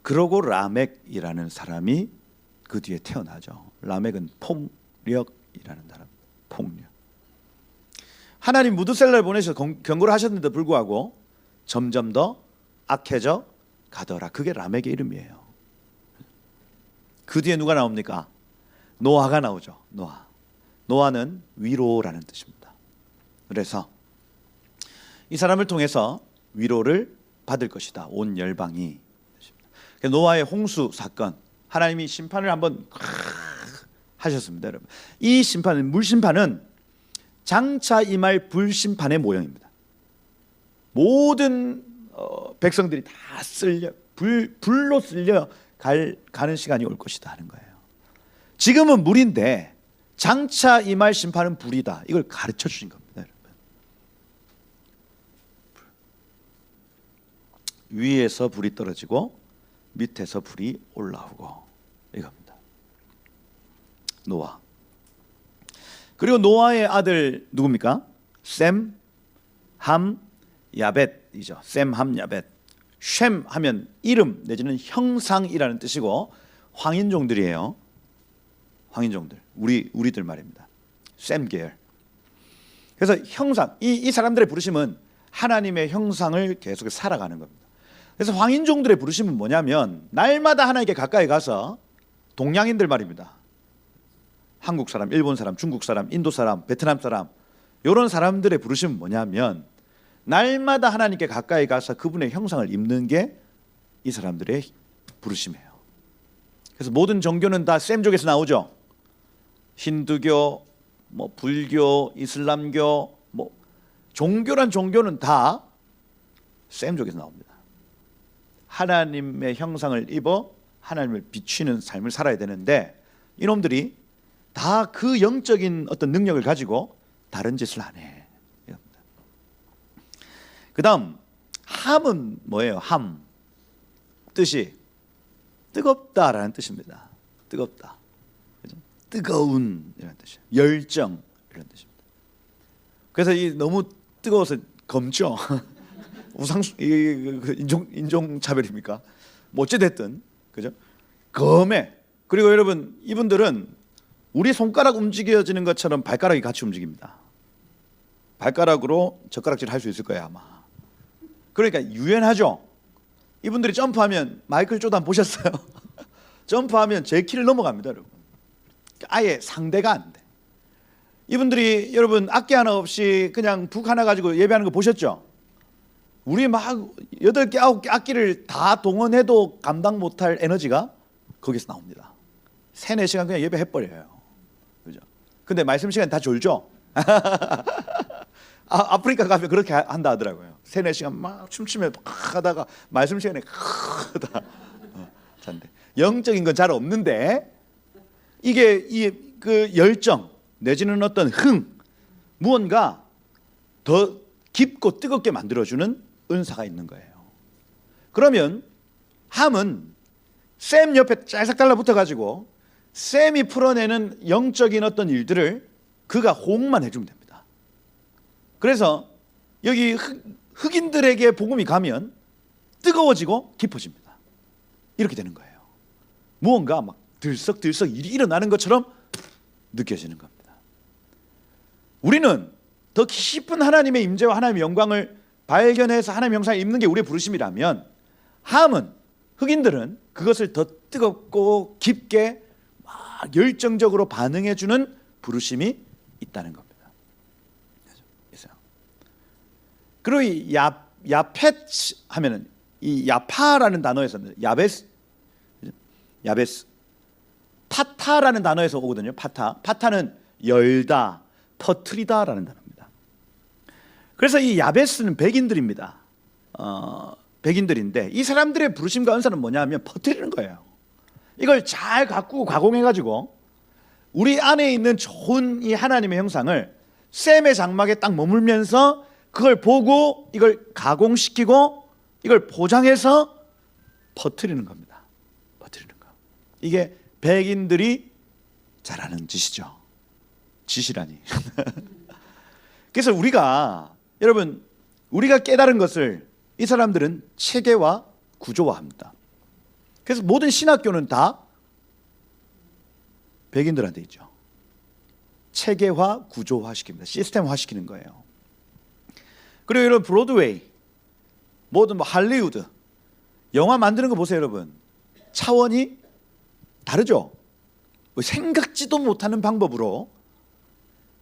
그러고 라멕이라는 사람이 그 뒤에 태어나죠. 라멕은 폭력이라는 사람. 폭력. 하나님 무드셀라를 보내셔서 경고를 하셨는데 불구하고 점점 더 악해져 가더라. 그게 라멕의 이름이에요. 그 뒤에 누가 나옵니까? 노아가 나오죠. 노아는 위로라는 뜻입니다. 그래서 이 사람을 통해서 위로를 받을 것이다. 온 열방이. 노아의 홍수 사건, 하나님이 심판을 한번 하셨습니다, 여러분. 이 심판은, 물심판은 장차 임할 불심판의 모형입니다. 모든 백성들이 다 불로 쓸려 가는 시간이 올 것이다 하는 거예요. 지금은 물인데 장차 임할 심판은 불이다. 이걸 가르쳐 주신 겁니다, 여러분. 위에서 불이 떨어지고 밑에서 불이 올라오고 이겁니다. 노아. 그리고 노아의 아들 누굽니까? 셈, 함, 야벳이죠. 셈, 함, 야벳. 셈 하면 이름 내지는 형상이라는 뜻이고 황인종들이에요. 황인종들. 우리들 말입니다. 셈 계열. 그래서 형상, 이 사람들의 부르심은 하나님의 형상을 계속 살아가는 겁니다. 그래서 황인종들의 부르심은 뭐냐면 날마다 하나님께 가까이 가서, 동양인들 말입니다. 한국 사람, 일본 사람, 중국 사람, 인도 사람, 베트남 사람, 이런 사람들의 부르심은 뭐냐면 날마다 하나님께 가까이 가서 그분의 형상을 입는 게 이 사람들의 부르심이에요. 그래서 모든 종교는 다 셈족에서 나오죠. 힌두교, 불교, 이슬람교, 종교란 종교는 다 셈족에서 나옵니다. 하나님의 형상을 입어 하나님을 비추는 삶을 살아야 되는데 이놈들이 다 그 영적인 어떤 능력을 가지고 다른 짓을 안 해. 그 다음 함은 뭐예요? 함 뜻이 뜨겁다라는 뜻입니다. 뜨겁다, 그죠? 뜨거운 이런 뜻이에요. 열정 이런 뜻입니다. 그래서 이 너무 뜨거워서 검죠. 인종 차별입니까? 어찌 됐든, 그죠? 검해. 그리고 여러분, 이분들은 우리 손가락 움직여지는 것처럼 발가락이 같이 움직입니다. 발가락으로 젓가락질 할 수 있을 거예요, 아마. 그러니까 유연하죠. 이분들이 점프하면, 마이클 조단 보셨어요? 점프하면 제 키를 넘어갑니다, 여러분. 아예 상대가 안 돼. 이분들이 여러분 악기 하나 없이 그냥 북 하나 가지고 예배하는 거 보셨죠? 우리 막 8개, 9개 악기를 다 동원해도 감당 못할 에너지가 거기서 나옵니다. 3-4시간 그냥 예배해버려요. 그죠? 근데 말씀 시간 다 졸죠? 아프리카 가면 그렇게 한다 하더라고요. 3-4시간 막 춤추며 막 하다가 말씀 시간에 하다 잔대. 영적인 건 잘 없는데 이게 그 열정 내지는 어떤 무언가 더 깊고 뜨겁게 만들어주는 은사가 있는 거예요. 그러면 함은 샘 옆에 짤싹 달라붙어가지고 샘이 풀어내는 영적인 어떤 일들을 그가 호응만 해주면 됩니다. 그래서 여기 흑인들에게 복음이 가면 뜨거워지고 깊어집니다. 이렇게 되는 거예요. 무언가 막 들썩들썩 일이 일어나는 것처럼 느껴지는 겁니다. 우리는 더 깊은 하나님의 임재와 하나님의 영광을 발견해서 하나님의 형상을 입는 게 우리의 부르심이라면 함은 흑인들은 그것을 더 뜨겁고 깊게 막 열정적으로 반응해주는 부르심이 있다는 겁니다. 있어요. 그리고 이 야펫 하면은 이 야파라는 단어에서는 야베스 파타라는 단어에서 오거든요. 파타는 열다, 터트리다라는 단어입니다. 그래서 이 야베스는 백인들입니다. 백인들인데 이 사람들의 부르심과 은사는 뭐냐면 퍼뜨리는 거예요. 이걸 잘 가꾸고 가공해가지고 우리 안에 있는 좋은 이 하나님의 형상을 샘의 장막에 딱 머물면서 그걸 보고 이걸 가공시키고 이걸 포장해서 퍼뜨리는 겁니다. 퍼뜨리는 거. 이게 백인들이 잘하는 짓이죠. 짓이라니. 그래서 여러분 우리가 깨달은 것을 이 사람들은 체계와 구조화합니다. 그래서 모든 신학교는 다 백인들한테 있죠. 체계화, 구조화 시킵니다. 시스템화 시키는 거예요. 그리고 여러분 브로드웨이, 모든 할리우드 영화 만드는 거 보세요, 여러분. 차원이 다르죠. 생각지도 못하는 방법으로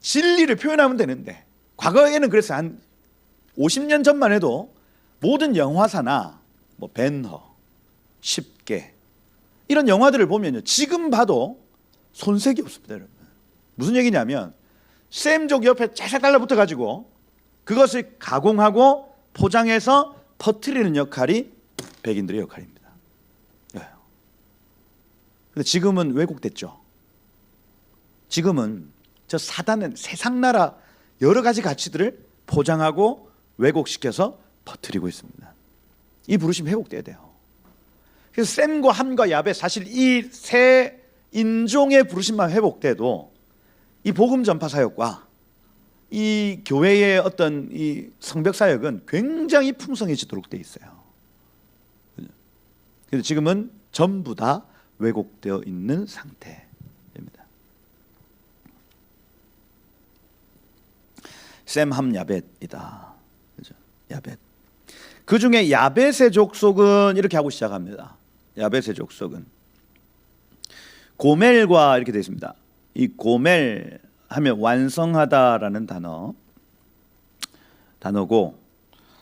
진리를 표현하면 되는데 과거에는 그래서 한 50년 전만 해도 모든 영화사나 벤허, 10개 이런 영화들을 보면요, 지금 봐도 손색이 없습니다, 여러분. 무슨 얘기냐면 샘족 옆에 짤싹 달라붙어 가지고 그것을 가공하고 포장해서 퍼뜨리는 역할이 백인들의 역할입니다. 근데 지금은 왜곡됐죠. 지금은 저 사단은 세상 나라 여러 가지 가치들을 포장하고 왜곡시켜서 퍼뜨리고 있습니다. 이 부르심 회복돼야 돼요. 그래서 샘과 함과 야벳, 사실 이 세 인종의 부르심만 회복돼도 이 복음 전파 사역과 이 교회의 어떤 이 성벽 사역은 굉장히 풍성해지도록 돼 있어요. 그래서 지금은 전부 다 왜곡되어 있는 상태입니다. 샘함 야벳이다. 그죠? 야벳. 그 중에 야벳의 족속은 이렇게 하고 시작합니다. 야벳의 족속은 고멜과 이렇게 되어 있습니다. 이 고멜 하면 완성하다라는 단어고,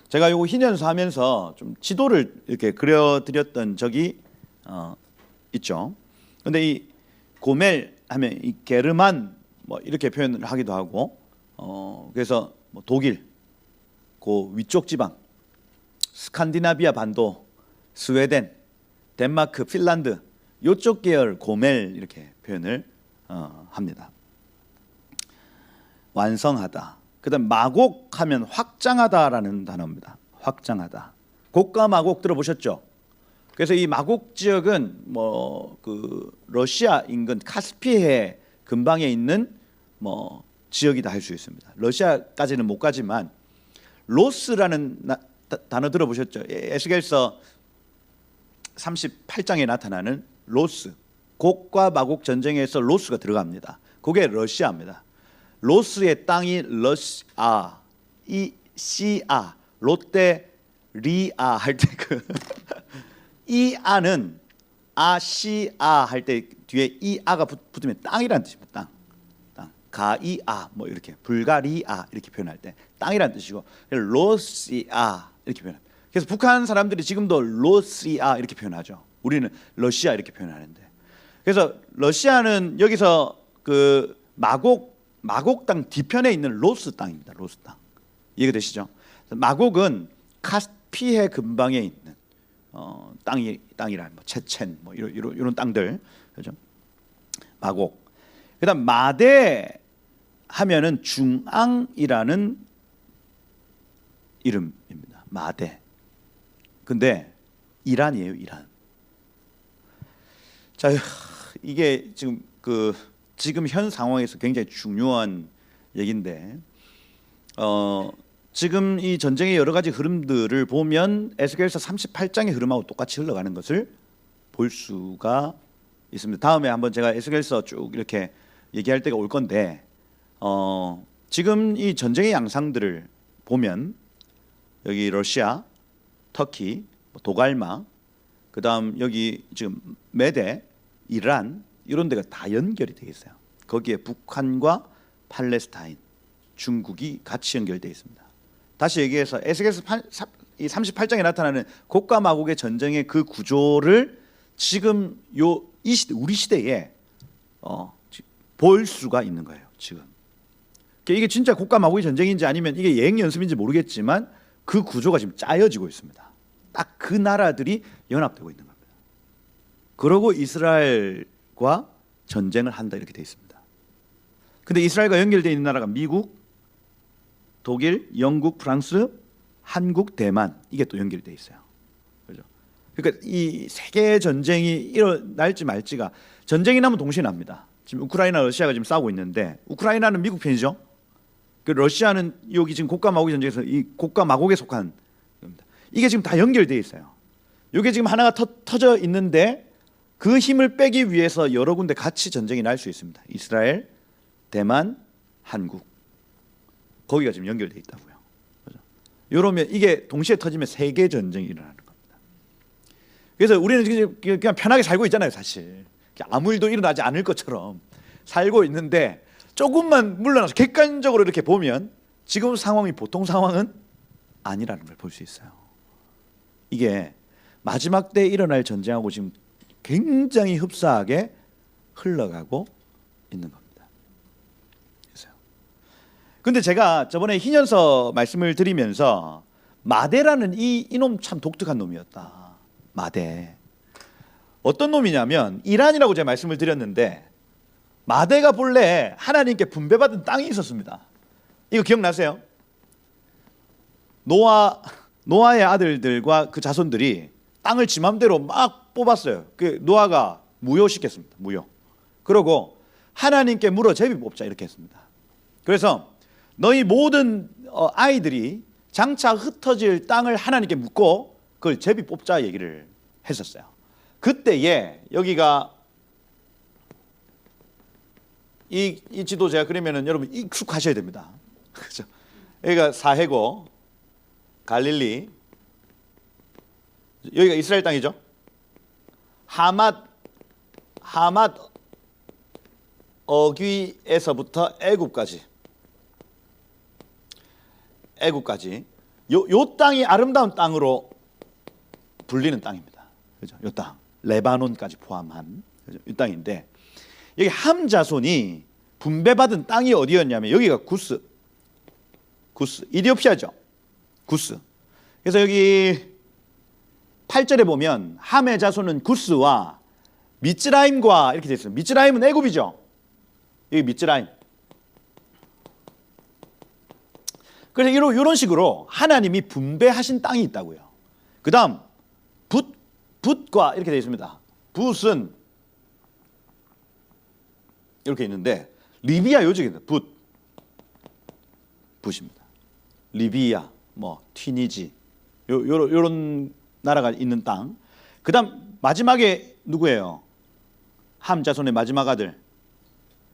제가 요거 흰연수 하면서 좀 지도를 이렇게 그려드렸던 적이 있죠. 근데 이 고멜 하면 이 게르만 이렇게 표현을 하기도 하고, 그래서 독일 그 위쪽 지방, 스칸디나비아 반도, 스웨덴, 덴마크, 핀란드 요쪽 계열 고멜 이렇게 표현을 합니다. 완성하다. 그다음 마곡하면 확장하다라는 단어입니다. 확장하다. 곡과 마곡 들어보셨죠? 그래서 이 마곡 지역은 그 러시아 인근 카스피해 근방에 있는 지역이다 할 수 있습니다. 러시아까지는 못 가지만 로스라는 단어 들어보셨죠? 에스겔서 38장에 나타나는 로스, 곡과 마곡 전쟁에서 로스가 들어갑니다. 그게 러시아입니다. 로스의 땅이 러시아, 이 시아, 롯데 리아 할 때 그 이 아는 아시아 할 때 뒤에 이 아가 붙으면 땅이라는 뜻입니다. 땅. 가이아 이렇게 불가리아 이렇게 표현할 때 땅이라는 뜻이고, 로시아 이렇게 표현합니다. 그래서 북한 사람들이 지금도 로시아 이렇게 표현하죠. 우리는 러시아 이렇게 표현하는데, 그래서 러시아는 여기서 그 마곡 땅 뒤편에 있는 로스 땅입니다. 로스 땅. 이해가 되시죠? 마곡은 카스피해 근방에 있는 땅이라 뭐 체첸 뭐 이런 땅들, 그죠? 마곡. 그다음 마대 하면은 중앙이라는 이름입니다. 마대. 근데 이란이에요, 이란. 자, 이게 지금 현 상황에서 굉장히 중요한 얘기인데, 지금 이 전쟁의 여러 가지 흐름들을 보면 에스겔서 38장의 흐름하고 똑같이 흘러가는 것을 볼 수가 있습니다. 다음에 한번 제가 에스겔서 쭉 이렇게 얘기할 때가 올 건데, 지금 이 전쟁의 양상들을 보면 여기 러시아, 터키, 도갈마, 그다음 여기 지금 메대, 이란 이런 데가 다 연결이 되어 있어요. 거기에 북한과 팔레스타인, 중국이 같이 연결되어 있습니다. 다시 얘기해서 에스겔서 38장에 나타나는 곡과 마곡의 전쟁의 그 구조를 지금 이 시대, 우리 시대에 볼 수가 있는 거예요. 지금 이게 진짜 곡과 마곡의 전쟁인지 아니면 이게 예행 연습인지 모르겠지만 그 구조가 지금 짜여지고 있습니다. 딱 그 나라들이 연합되고 있는 겁니다. 그러고 이스라엘과 전쟁을 한다 이렇게 되어 있습니다. 근데 이스라엘과 연결되어 있는 나라가 미국, 독일, 영국, 프랑스, 한국, 대만, 이게 또 연결되어 있어요. 그렇죠? 그러니까 이 세계 전쟁이 일어날지 말지가, 전쟁이 나면 동시에 납니다. 지금 우크라이나, 러시아가 지금 싸우고 있는데 우크라이나는 미국 편이죠. 그 러시아는 여기 지금 곡과 마곡의 전쟁에서 이 곡과 마곡에 속한 겁니다. 이게 지금 다 연결되어 있어요. 이게 지금 하나가 터져 있는데 그 힘을 빼기 위해서 여러 군데 같이 전쟁이 날 수 있습니다. 이스라엘, 대만, 한국, 거기가 지금 연결되어 있다고요. 그렇죠? 이러면 이게 동시에 터지면 세계 전쟁이 일어나는 겁니다. 그래서 우리는 그냥 편하게 살고 있잖아요, 사실. 아무 일도 일어나지 않을 것처럼 살고 있는데 조금만 물러나서 객관적으로 이렇게 보면 지금 상황이 보통 상황은 아니라는 걸 볼 수 있어요. 이게 마지막 때 일어날 전쟁하고 지금 굉장히 흡사하게 흘러가고 있는 겁니다. 그런데 제가 저번에 희년서 말씀을 드리면서 마대라는 이놈 참 독특한 놈이었다. 마대. 어떤 놈이냐면 이란이라고 제가 말씀을 드렸는데 마대가 본래 하나님께 분배받은 땅이 있었습니다. 이거 기억나세요? 노아의 아들들과 그 자손들이 땅을 지 맘대로 막 뽑았어요. 그 노아가 무효시켰습니다. 무효. 그러고 하나님께 물어 제비 뽑자 이렇게 했습니다. 그래서 너희 모든 아이들이 장차 흩어질 땅을 하나님께 묻고 그걸 제비 뽑자 얘기를 했었어요. 그때에 여기가 이 지도 제가 그리면은 여러분 익숙하셔야 됩니다. 그렇죠? 여기가 사해고 갈릴리, 여기가 이스라엘 땅이죠. 하맛 어귀에서부터 애굽까지 요 땅이 아름다운 땅으로 불리는 땅입니다. 그죠? 요 땅 레바논까지 포함한 그죠? 이 땅인데 여기 함 자손이 분배받은 땅이 어디였냐면 여기가 구스 이디오피아죠. 구스. 그래서 여기 8절에 보면 함의 자손은 구스와 미츠라임과 이렇게 되어 있어요. 미츠라임은 애굽이죠. 여기 미츠라임. 그래서 이런 식으로 하나님이 분배하신 땅이 있다고요. 그 다음 붓과 이렇게 되어 있습니다. 붓은 이렇게 있는데 리비아 요쪽입니다. 붓입니다. 리비아, 튀니지 요런 나라가 있는 땅. 그 다음 마지막에 누구예요? 함 자손의 마지막 아들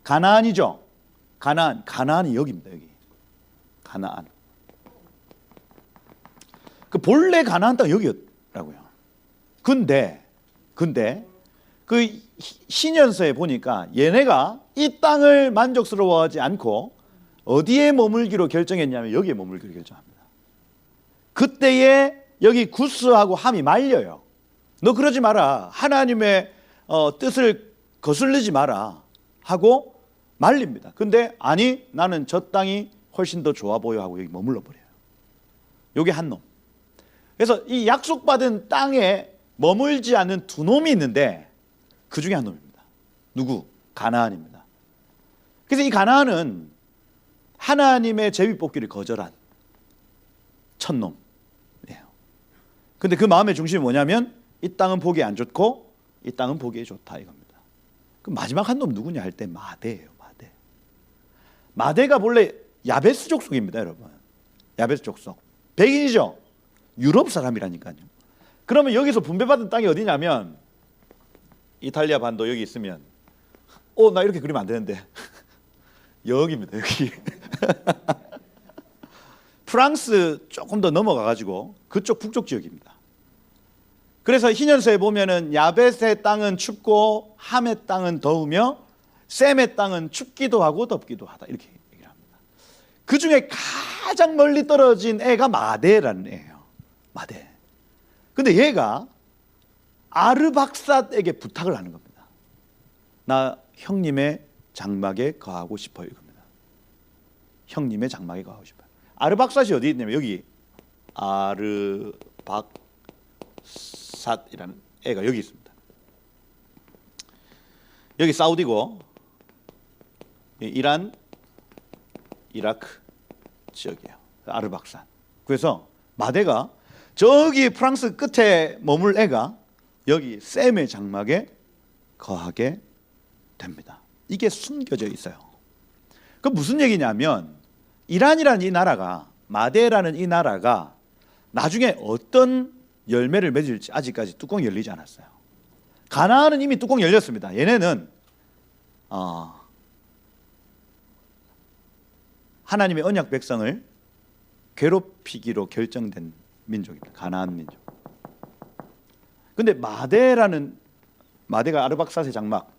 가나안이죠. 가나안이 여기입니다. 여기 가나안. 그 본래 가나안 땅 여기였라고요. 근데 그 신현서에 보니까 얘네가 이 땅을 만족스러워하지 않고 어디에 머물기로 결정했냐면 여기에 머물기로 결정합니다. 그때에 여기 구스하고 함이 말려요. 너 그러지 마라. 하나님의 뜻을 거슬리지 마라 하고 말립니다. 근데 아니 나는 저 땅이 훨씬 더 좋아 보여 하고 여기 머물러 버려요. 요게 한 놈. 그래서 이 약속받은 땅에 머물지 않는 두 놈이 있는데 그 중에 한 놈입니다. 누구? 가나안입니다. 그래서 이 가나안은 하나님의 제비뽑기를 거절한 첫 놈이에요. 근데 그 마음의 중심이 뭐냐면 이 땅은 보기 안 좋고 이 땅은 보기에 좋다 이겁니다. 그 마지막 한 놈 누구냐 할 때 마대예요. 마대. 마대가 본래 야베스 족속입니다, 여러분. 야베스 족속. 백인이죠. 유럽 사람이라니까요. 그러면 여기서 분배받은 땅이 어디냐면 이탈리아 반도 여기 있으면 나 이렇게 그리면 안 되는데 여기입니다. 여기. 프랑스 조금 더 넘어가 가지고 그쪽 북쪽 지역입니다. 그래서 희년서에 보면은 야벳의 땅은 춥고 함의 땅은 더우며 셈의 땅은 춥기도 하고 덥기도 하다 이렇게 얘기를 합니다. 그 중에 가장 멀리 떨어진 애가 마대라는 애예요. 마대. 근데 얘가 아르박삿에게 부탁을 하는 겁니다. 나 형님의 장막에 거하고 싶어요 이겁니다. 형님의 장막에 거하고 싶어요. 아르박삿이 어디 있냐면 여기 아르박삿이라는 애가 여기 있습니다. 여기 사우디고 이란, 이라크 지역이에요. 아르박삿. 그래서 마대가 저기 프랑스 끝에 머물 애가 여기 셈의 장막에 거하게 됩니다. 이게 숨겨져 있어요. 그 무슨 얘기냐면 이란이라는 이 나라가 마대라는 이 나라가 나중에 어떤 열매를 맺을지 아직까지 뚜껑이 열리지 않았어요. 가나안은 이미 뚜껑이 열렸습니다. 얘네는 하나님의 언약 백성을 괴롭히기로 결정된 민족입니다. 가나안 민족. 근데 마대가 아르박삿의 장막,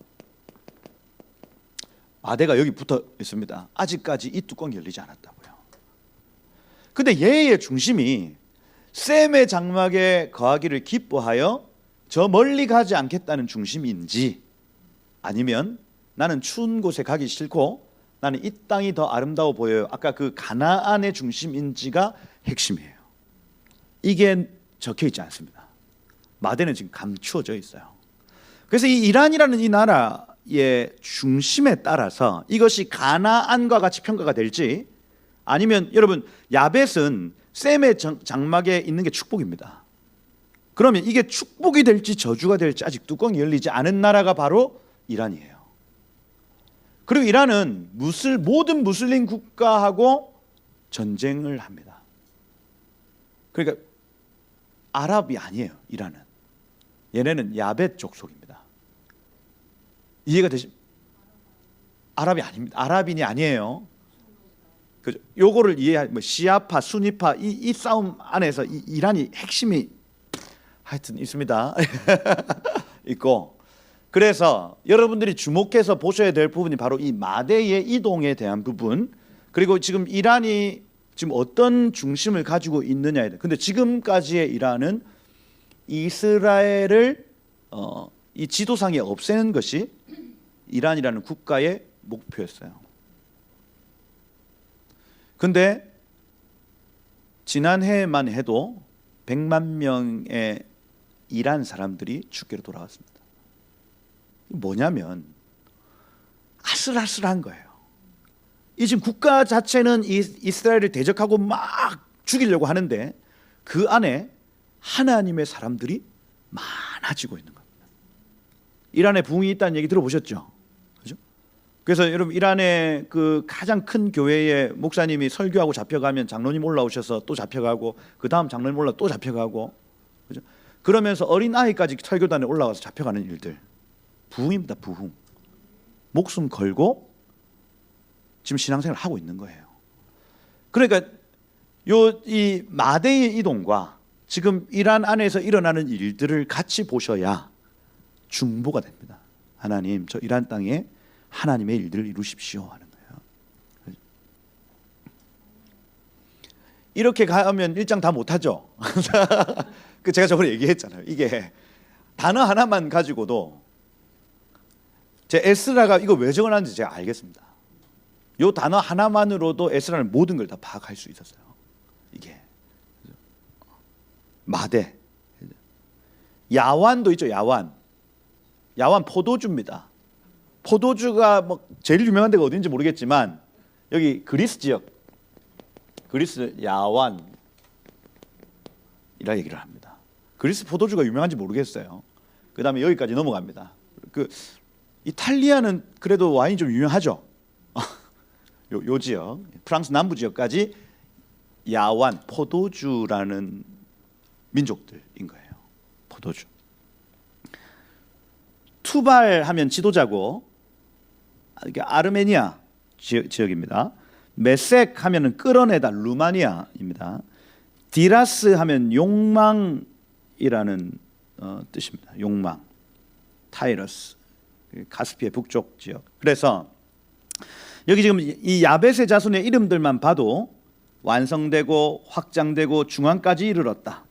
마대가 여기 붙어 있습니다. 아직까지 이 뚜껑이 열리지 않았다고요. 근데 얘의 중심이 셈의 장막에 거하기를 기뻐하여 저 멀리 가지 않겠다는 중심인지 아니면 나는 추운 곳에 가기 싫고 나는 이 땅이 더 아름다워 보여요. 아까 그 가나안의 중심인지가 핵심이에요. 이게 적혀 있지 않습니다. 마대는 지금 감추어져 있어요. 그래서 이 이란이라는 이 나라의 중심에 따라서 이것이 가나안과 같이 평가가 될지 아니면 여러분 야벳은 셈의 장막에 있는 게 축복입니다. 그러면 이게 축복이 될지 저주가 될지 아직 뚜껑이 열리지 않은 나라가 바로 이란이에요. 그리고 이란은 모든 무슬림 국가하고 전쟁을 합니다. 그러니까 아랍이 아니에요. 이란은. 얘네는 야벳 족속입니다. 이해가 되십니까? 아랍이 아닙니다. 아랍인이 아니에요. 그죠? 요거를 이해할 시아파, 수니파 이 싸움 안에서 이란이 핵심이 하여튼 있습니다. 있고 그래서 여러분들이 주목해서 보셔야 될 부분이 바로 이 마대의 이동에 대한 부분 그리고 지금 이란이 지금 어떤 중심을 가지고 있느냐에 대해. 근데 지금까지의 이란은 이스라엘을 이 지도상에 없애는 것이 이란이라는 국가의 목표였어요. 근데 지난해만 해도 100만 명의 이란 사람들이 죽게로 돌아왔습니다. 뭐냐면 아슬아슬한 거예요. 이 지금 국가 자체는 이스라엘을 대적하고 막 죽이려고 하는데 그 안에 하나님의 사람들이 많아지고 있는 겁니다. 이란에 부흥이 있다는 얘기 들어보셨죠? 그죠? 그래서 여러분 이란의 그 가장 큰 교회의 목사님이 설교하고 잡혀가면 장로님 올라오셔서 또 잡혀가고 그 다음 장로님 올라 또 잡혀가고 그죠? 그러면서 어린 아이까지 설교단에 올라와서 잡혀가는 일들 부흥입니다. 부흥. 목숨 걸고 지금 신앙생활을 하고 있는 거예요. 그러니까 이 마대의 이동과 지금 이란 안에서 일어나는 일들을 같이 보셔야 중보가 됩니다. 하나님, 저 이란 땅에 하나님의 일들을 이루십시오 하는 거예요. 이렇게 가면 일장 다 못하죠. 제가 저번에 얘기했잖아요. 이게 단어 하나만 가지고도 제 에스라가 이거 왜 적어놨는지 제가 알겠습니다. 요 단어 하나만으로도 에스라는 모든 걸 다 파악할 수 있었어요. 이게 마대, 야완도 있죠. 야완 포도주입니다. 포도주가 뭐 제일 유명한 데가 어딘지 모르겠지만 여기 그리스 지역, 그리스 야완이라 얘기를 합니다. 그리스 포도주가 유명한지 모르겠어요. 그 다음에 여기까지 넘어갑니다. 그 이탈리아는 그래도 와인이 좀 유명하죠. 요 지역, 프랑스 남부 지역까지 야완, 포도주라는 민족들인 거예요. 포도주. 투발 하면 지도자고, 이게 아르메니아 지역입니다. 메섹 하면은 끌어내다, 루마니아입니다. 디라스 하면 욕망이라는 뜻입니다. 욕망. 타이러스, 카스피의 북쪽 지역. 그래서 여기 지금 이 야벳의 자손의 이름들만 봐도 완성되고 확장되고 중앙까지 이르렀다.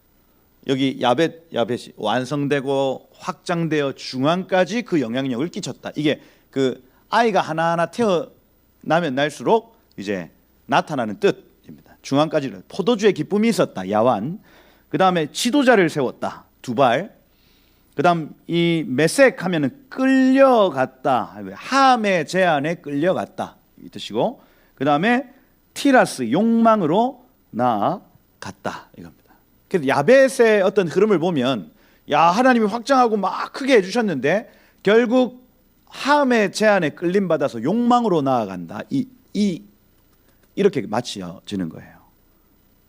여기 야벳이 완성되고 확장되어 중앙까지 그 영향력을 끼쳤다. 이게 그 아이가 하나하나 태어나면 날수록 이제 나타나는 뜻입니다. 중앙까지 포도주의 기쁨이 있었다. 야완. 그 다음에 지도자를 세웠다. 두발. 그 다음 이 메섹 하면은 끌려갔다. 함의 제안에 끌려갔다. 이 뜻이고, 그 다음에 티라스, 욕망으로 나아갔다. 이겁니다. 그래서 야벳의 어떤 흐름을 보면, 야, 하나님이 확장하고 막 크게 해주셨는데 결국 함의 제안에 끌림받아서 욕망으로 나아간다. 이렇게 맞춰지는 거예요.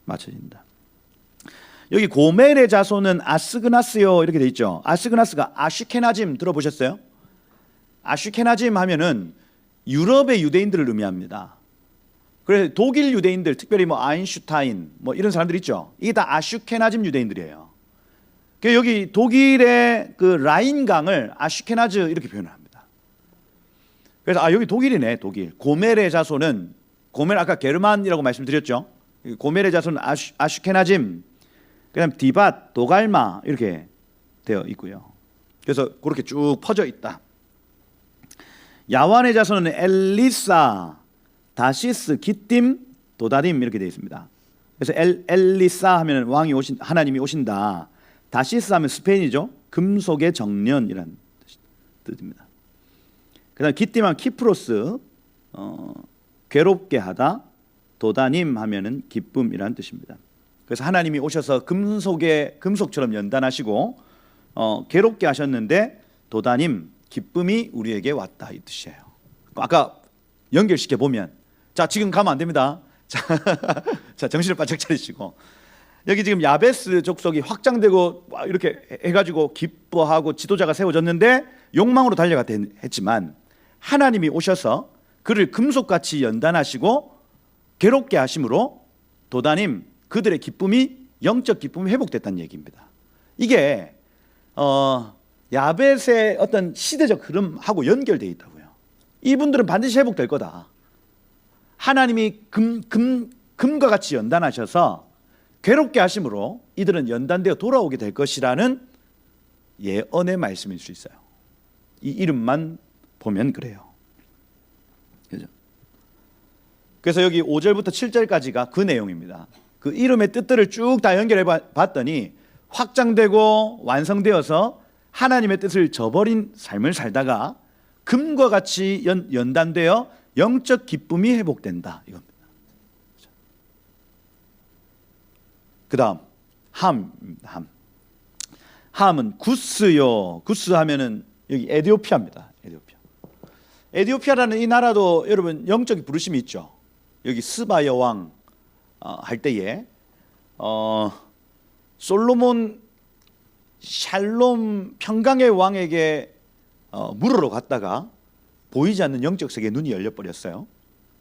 맞춰진다. 여기 고멜의 자손은 아스그나스요 이렇게 돼 있죠. 아스그나스가 아슈케나짐 들어보셨어요? 아슈케나짐 하면은 유럽의 유대인들을 의미합니다. 그래서 독일 유대인들, 특별히 뭐 아인슈타인 뭐 이런 사람들 있죠. 이게 다 아슈케나짐 유대인들이에요. 그래서 여기 독일의 그 라인강을 아슈케나즈 이렇게 표현을 합니다. 그래서 여기 독일이네. 독일. 고멜의 자손은, 고멜 아까 게르만이라고 말씀드렸죠. 고멜의 자손은 아슈케나짐, 그다음 디밧, 도갈마 이렇게 되어 있고요. 그래서 그렇게 쭉 퍼져 있다. 야완의 자손은 엘리사, 다시스, 기띔, 도다림 이렇게 되어 있습니다. 그래서 엘리사 하면 왕이 하나님이 오신다. 다시스 하면 스페인이죠. 금속의 정련이라는 뜻입니다. 그다음 기띔 하면 키프로스, 괴롭게 하다. 도다님 하면은 기쁨이라는 뜻입니다. 그래서 하나님이 오셔서 금속처럼 연단하시고 괴롭게 하셨는데 도다님, 기쁨이 우리에게 왔다 이 뜻이에요. 아까 연결시켜 보면, 자 지금 가면 안 됩니다. 자 정신을 바짝 차리시고, 여기 지금 야베스 족속이 확장되고 이렇게 해가지고 기뻐하고 지도자가 세워졌는데 욕망으로 달려갔다 했지만 하나님이 오셔서 그를 금속같이 연단하시고 괴롭게 하심으로 도다님, 그들의 기쁨이, 영적 기쁨이 회복됐다는 얘기입니다. 이게 야벳의 어떤 시대적 흐름하고 연결되어 있다고요. 이분들은 반드시 회복될 거다. 하나님이 금과 같이 연단하셔서 괴롭게 하심으로 이들은 연단되어 돌아오게 될 것이라는 예언의 말씀일 수 있어요. 이 이름만 보면 그래요. 그죠? 그래서 여기 5절부터 7절까지가 그 내용입니다. 그 이름의 뜻들을 쭉 다 연결해 봤더니 확장되고 완성되어서 하나님의 뜻을 저버린 삶을 살다가 금과 같이 연단되어 영적 기쁨이 회복된다 이겁니다. 그 다음 함은 구스요. 구스 하면은 여기 에디오피아입니다. 에디오피아라는 이 나라도 여러분 영적인 부르심이 있죠. 여기 스바 여왕 할 때에 솔로몬 샬롬 평강의 왕에게 물으러 갔다가 보이지 않는 영적 세계에 눈이 열려버렸어요.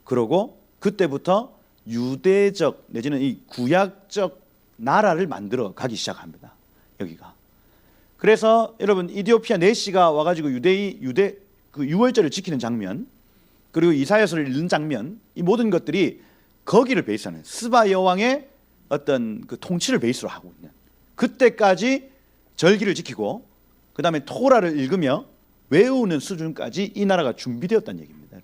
그러고 그때부터 유대적 내지는 이 구약적 나라를 만들어 가기 시작합니다. 여기가. 그래서 여러분 이디오피아 내시가 와가지고 유대 그 유월절을 지키는 장면, 그리고 이사야서를 읽는 장면, 이 모든 것들이 거기를 베이스하는 스바 여왕의 어떤 그 통치를 베이스로 하고 있는, 그때까지 절기를 지키고 그 다음에 토라를 읽으며 외우는 수준까지 이 나라가 준비되었다는 얘기입니다.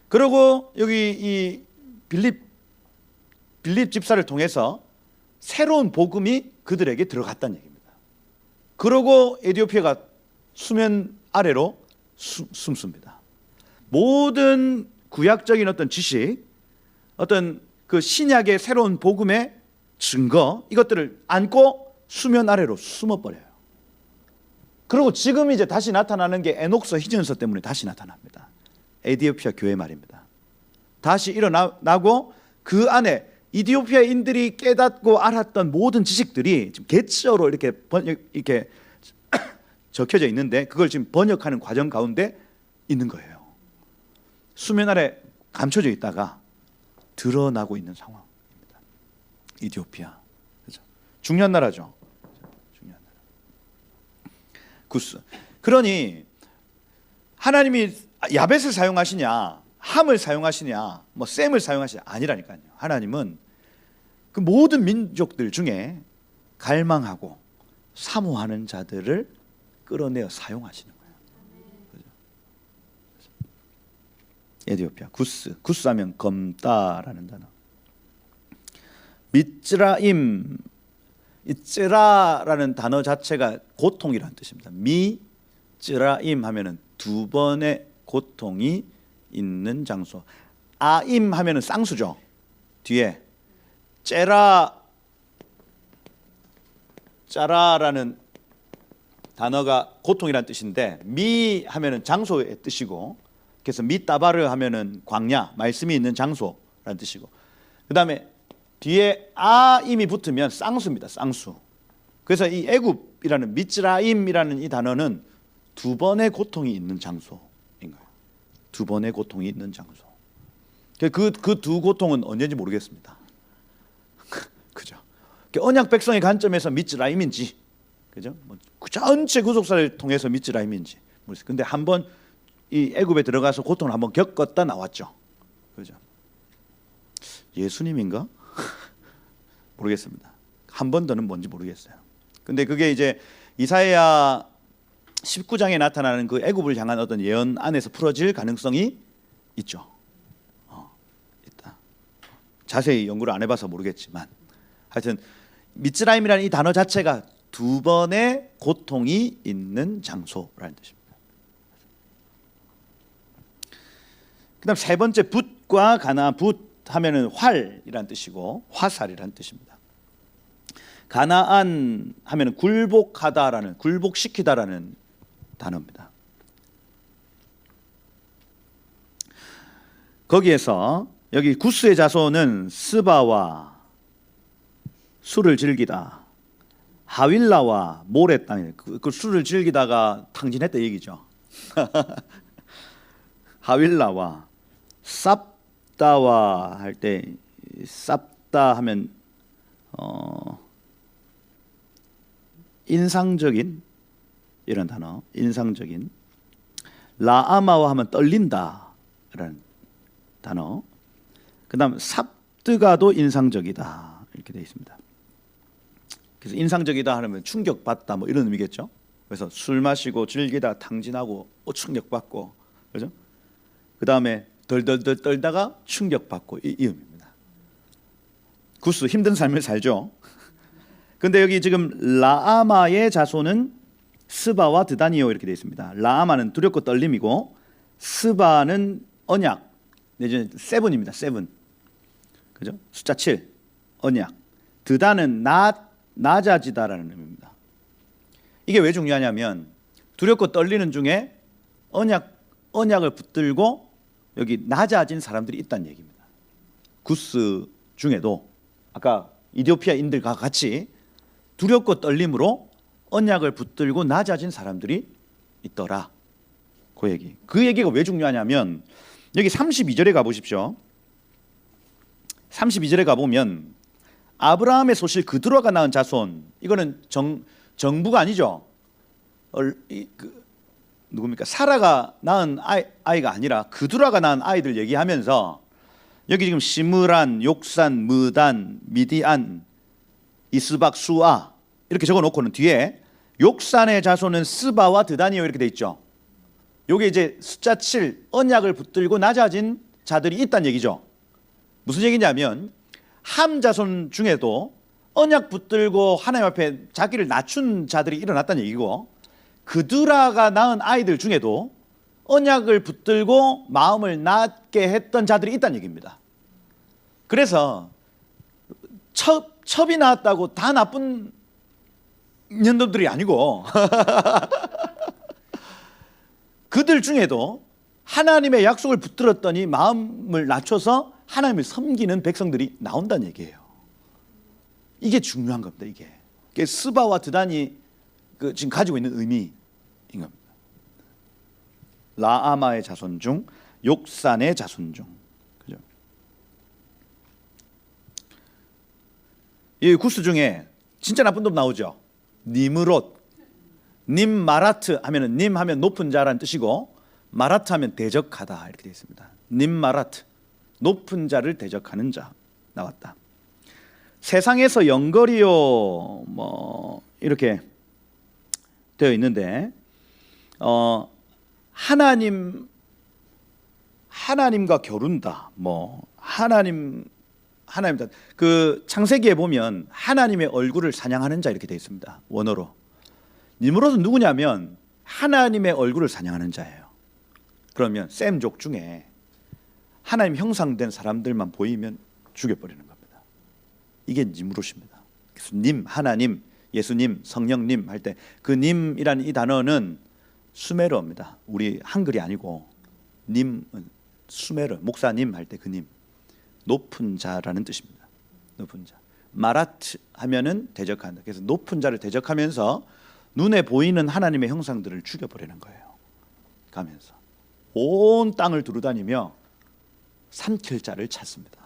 그리고 여기 이 빌립 집사를 통해서 새로운 복음이 그들에게 들어갔다는 얘기입니다. 그러고 에티오피아가 수면 아래로 숨습니다. 모든 구약적인 어떤 지식, 어떤 그 신약의 새로운 복음의 증거, 이것들을 안고 수면 아래로 숨어버려요. 그리고 지금 이제 다시 나타나는 게 에녹서 히전서 때문에 다시 나타납니다. 에티오피아 교회 말입니다. 다시 일어나고 그 안에 이디오피아인들이 깨닫고 알았던 모든 지식들이 지금 개처로 이렇게 적혀져 있는데 그걸 지금 번역하는 과정 가운데 있는 거예요. 수면 아래 감춰져 있다가 드러나고 있는 상황입니다. 이디오피아, 그렇죠? 중요한 나라죠. 중요한 나라. 구스. 그러니 하나님이 야벳을 사용하시냐, 함을 사용하시냐, 뭐 셈을 사용하시냐 아니라니까요. 하나님은 그 모든 민족들 중에 갈망하고 사모하는 자들을 끌어내어 사용하시는 거예요. 그렇죠? 에티오피아 구스, 구스하면 검다라는 단어. 미츠라임, 이 쯔라라는 단어 자체가 고통이라는 뜻입니다. 미츠라임 하면은 두 번의 고통이 있는 장소. 아임 하면은 쌍수죠. 뒤에 짜라라는 단어가 고통이라는 뜻인데 미 하면은 장소의 뜻이고, 그래서 미따바르 하면은 광야, 말씀이 있는 장소라는 뜻이고, 그 다음에 뒤에 아임이 붙으면 쌍수입니다. 쌍수. 그래서 이 애굽이라는 미츠라임이라는 이 단어는 두 번의 고통이 있는 장소인 거예요. 두 번의 고통이 있는 장소. 그 두 고통은 언제인지 모르겠습니다. 그죠? 언약 백성의 관점에서 미츠라임인지, 그죠? 뭐 전체 구속사를 통해서 미츠라임인지 모르겠어요. 근데 한번 이 애굽에 들어가서 고통을 한번 겪었다 나왔죠. 그죠? 예수님인가? 모르겠습니다. 한 번 더는 뭔지 모르겠어요. 근데 그게 이제 이사야 19장에 나타나는 그 애굽을 향한 어떤 예언 안에서 풀어질 가능성이 있죠. 있다. 자세히 연구를 안 해봐서 모르겠지만 하여튼 미츠라임이라는 이 단어 자체가 두 번의 고통이 있는 장소라는 뜻입니다. 그 다음 세 번째 붓과 가나, 붓 하면은 활이란 뜻이고 화살이란 뜻입니다. 가나안 하면은 굴복하다라는, 굴복시키다라는 단어입니다. 거기에서 여기 구스의 자손은 스바와 술을 즐기다, 하윌라와 모래 땅, 그 술을 즐기다가 탕진했다 얘기죠. 하윌라와 쌉다와 할 때 쌉다 하면 인상적인 이런 단어, 인상적인. 라아마와 하면 떨린다라는 단어. 그다음 삽드가도 인상적이다 이렇게 되어 있습니다. 그래서 인상적이다 하면 충격받다 뭐 이런 의미겠죠. 그래서 술 마시고 즐기다 탕진하고 충격받고, 그렇죠? 그 다음에 덜덜덜 떨다가 충격받고 이 의미입니다. 구스 힘든 삶을 살죠. 근데 여기 지금 라아마의 자손은 스바와 드다니오 이렇게 되어 있습니다. 라아마는 두렵고 떨림이고 스바는 언약 내지는 세븐입니다. 세븐, 그죠? 숫자 7 언약. 드다는 낮아지다라는 의미입니다. 이게 왜 중요하냐면 두렵고 떨리는 중에 언약을 붙들고 여기 낮아진 사람들이 있다는 얘기입니다. 구스 중에도 아까 이디오피아인들과 같이 두렵고 떨림으로 언약을 붙들고 낮아진 사람들이 있더라. 그 얘기. 그 얘기가 왜 중요하냐면 여기 32절에 가보십시오. 32절에 가보면 아브라함의 소실 그드로가 낳은 자손, 이거는 정부가 아니죠. 누굽니까? 사라가 낳은 아이가 아니라 그드로가 낳은 아이들 얘기하면서 여기 지금 시므란, 욕산, 무단, 미디안, 이스박, 수아 이렇게 적어놓고는 뒤에 욕산의 자손은 스바와 드단이요 이렇게 돼 있죠. 요게 이제 숫자 7 언약을 붙들고 낮아진 자들이 있다는 얘기죠. 무슨 얘기냐면 함 자손 중에도 언약 붙들고 하나님 앞에 자기를 낮춘 자들이 일어났다는 얘기고, 그드라가 낳은 아이들 중에도 언약을 붙들고 마음을 낮게 했던 자들이 있다는 얘기입니다. 그래서 첩이 나왔다고 다 나쁜 년도들이 아니고 그들 중에도 하나님의 약속을 붙들었더니 마음을 낮춰서 하나님을 섬기는 백성들이 나온다는 얘기예요. 이게 중요한 겁니다. 이게 스바와 드단이 지금 가지고 있는 의미인 겁니다. 라아마의 자손 중, 욕산의 자손 중. 그죠? 이 구스 중에 진짜 나쁜 놈 나오죠. 니므롯, 님마라트 하면은 님 하면 높은 자라는 뜻이고 마라트 하면 대적하다 이렇게 되어 있습니다. 님마라트, 높은 자를 대적하는 자 나왔다. 세상에서 영거리요 뭐 이렇게 되어 있는데 하나님과 겨룬다. 뭐 하나님 그 창세기에 보면 하나님의 얼굴을 사냥하는 자 이렇게 되어 있습니다. 원어로. 니므롯은 누구냐면 하나님의 얼굴을 사냥하는 자예요. 그러면 셈족 중에 하나님 형상된 사람들만 보이면 죽여버리는 겁니다. 이게 니므롯입니다. 그래서 님, 하나님, 예수님, 성령님 할 때 그 님이라는 이 단어는 수메르어입니다. 우리 한글이 아니고 님은 수메르, 목사님 할 때 그 님, 높은 자라는 뜻입니다. 높은 자. 마라트 하면은 대적한다. 그래서 높은 자를 대적하면서 눈에 보이는 하나님의 형상들을 죽여버리는 거예요. 가면서 온 땅을 두루다니며 삼킬 자를 찾습니다.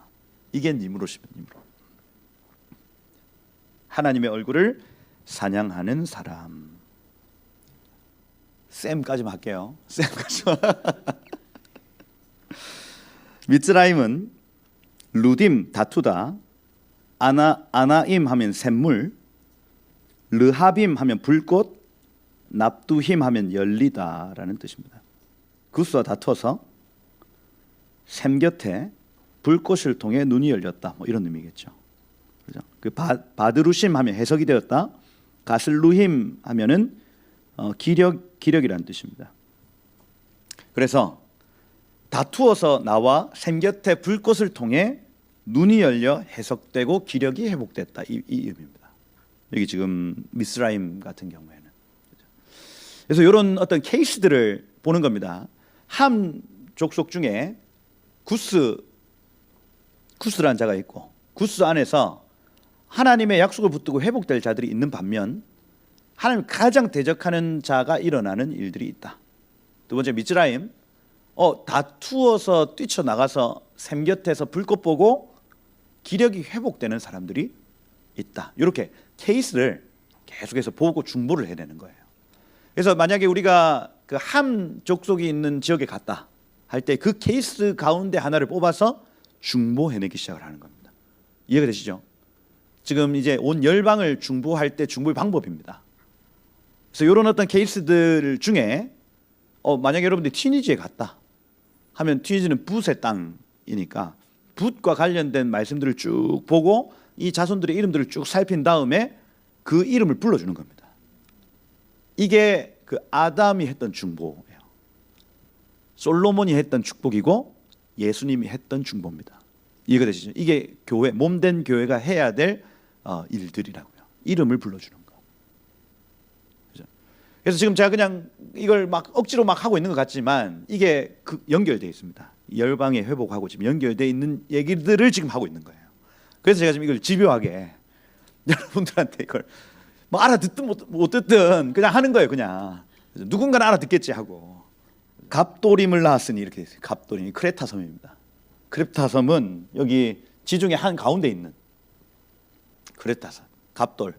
이게 니므롯입니다. 니므롯. 하나님의 얼굴을 사냥하는 사람. 쌤까지만 할게요. 쌤까지만. 미ツ라임은 루딤 다투다, 아나임 하면 샘물, 르하빔 하면 불꽃, 납두힘 하면 열리다라는 뜻입니다. 구스와 다투어서 샘 곁에 불꽃을 통해 눈이 열렸다. 뭐 이런 의미겠죠. 그죠? 그 바드루심 하면 해석이 되었다. 가슬루힘 하면은 기력이라는 뜻입니다. 그래서 다투어서 나와 샘 곁에 불꽃을 통해 눈이 열려 해석되고 기력이 회복됐다. 이 의미입니다. 여기 지금 미스라임 같은 경우에는. 그래서 이런 어떤 케이스들을 보는 겁니다. 함 족속 중에 구스라는 자가 있고, 구스 안에서 하나님의 약속을 붙들고 회복될 자들이 있는 반면 하나님 가장 대적하는 자가 일어나는 일들이 있다. 두 번째 미츠라임, 다투어서 뛰쳐나가서 샘 곁에서 불꽃 보고 기력이 회복되는 사람들이 있다. 이렇게 케이스를 계속해서 보고 중보를 해내는 거예요. 그래서 만약에 우리가 그 함 족속이 있는 지역에 갔다 할 때 그 케이스 가운데 하나를 뽑아서 중보해내기 시작을 하는 겁니다. 이해가 되시죠? 지금 이제 온 열방을 중보할 때 중보의 방법입니다. 그래서 이런 어떤 케이스들 중에 만약에 여러분들이 튀니지에 갔다 하면, 튀니지는 붓의 땅이니까 붓과 관련된 말씀들을 쭉 보고 이 자손들의 이름들을 쭉 살핀 다음에 그 이름을 불러주는 겁니다. 이게 그 아담이 했던 중보예요. 솔로몬이 했던 축복이고 예수님이 했던 중보입니다. 이해가 되시죠? 이게 교회, 몸된 교회가 해야 될 일들이라고요. 이름을 불러주는 거. 그죠? 그래서 지금 제가 그냥 이걸 막 억지로 막 하고 있는 것 같지만 이게 연결되어 있습니다. 열방에 회복하고 지금 연결되어 있는 얘기들을 지금 하고 있는 거예요. 그래서 제가 지금 이걸 집요하게 여러분들한테 이걸 뭐 알아듣든 못 듣든 그냥 하는 거예요. 그냥 누군가는 알아듣겠지 하고. 갑도림을 낳았으니 이렇게 됐어요. 갑도림이 크레타 섬입니다. 크레타 섬은 여기 지중해 한 가운데 있는 크레타 섬, 갑돌.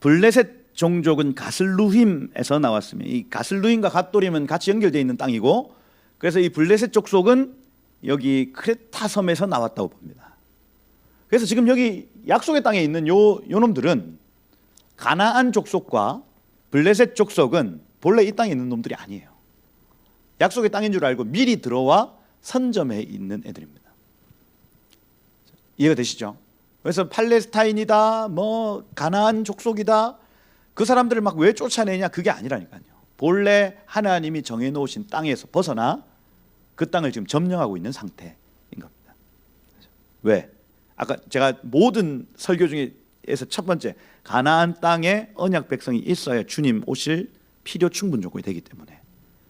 블레셋 종족은 가슬루힘에서 나왔으며, 이 가슬루힘과 갑도림은 같이 연결되어 있는 땅이고, 그래서 이 블레셋 족속은 여기 크레타 섬에서 나왔다고 봅니다. 그래서 지금 여기 약속의 땅에 있는 요 놈들은 가나안 족속과 블레셋 족속은 본래 이 땅에 있는 놈들이 아니에요. 약속의 땅인 줄 알고 미리 들어와 선점해 있는 애들입니다. 이해가 되시죠? 그래서 팔레스타인이다, 뭐 가나안 족속이다, 그 사람들을 막 왜 쫓아내냐, 그게 아니라니까요. 본래 하나님이 정해놓으신 땅에서 벗어나 그 땅을 지금 점령하고 있는 상태인 겁니다. 왜? 아까 제가 모든 설교 중에서 첫 번째, 가나안 땅에 언약 백성이 있어야 주님 오실 필요 충분 조건이 되기 때문에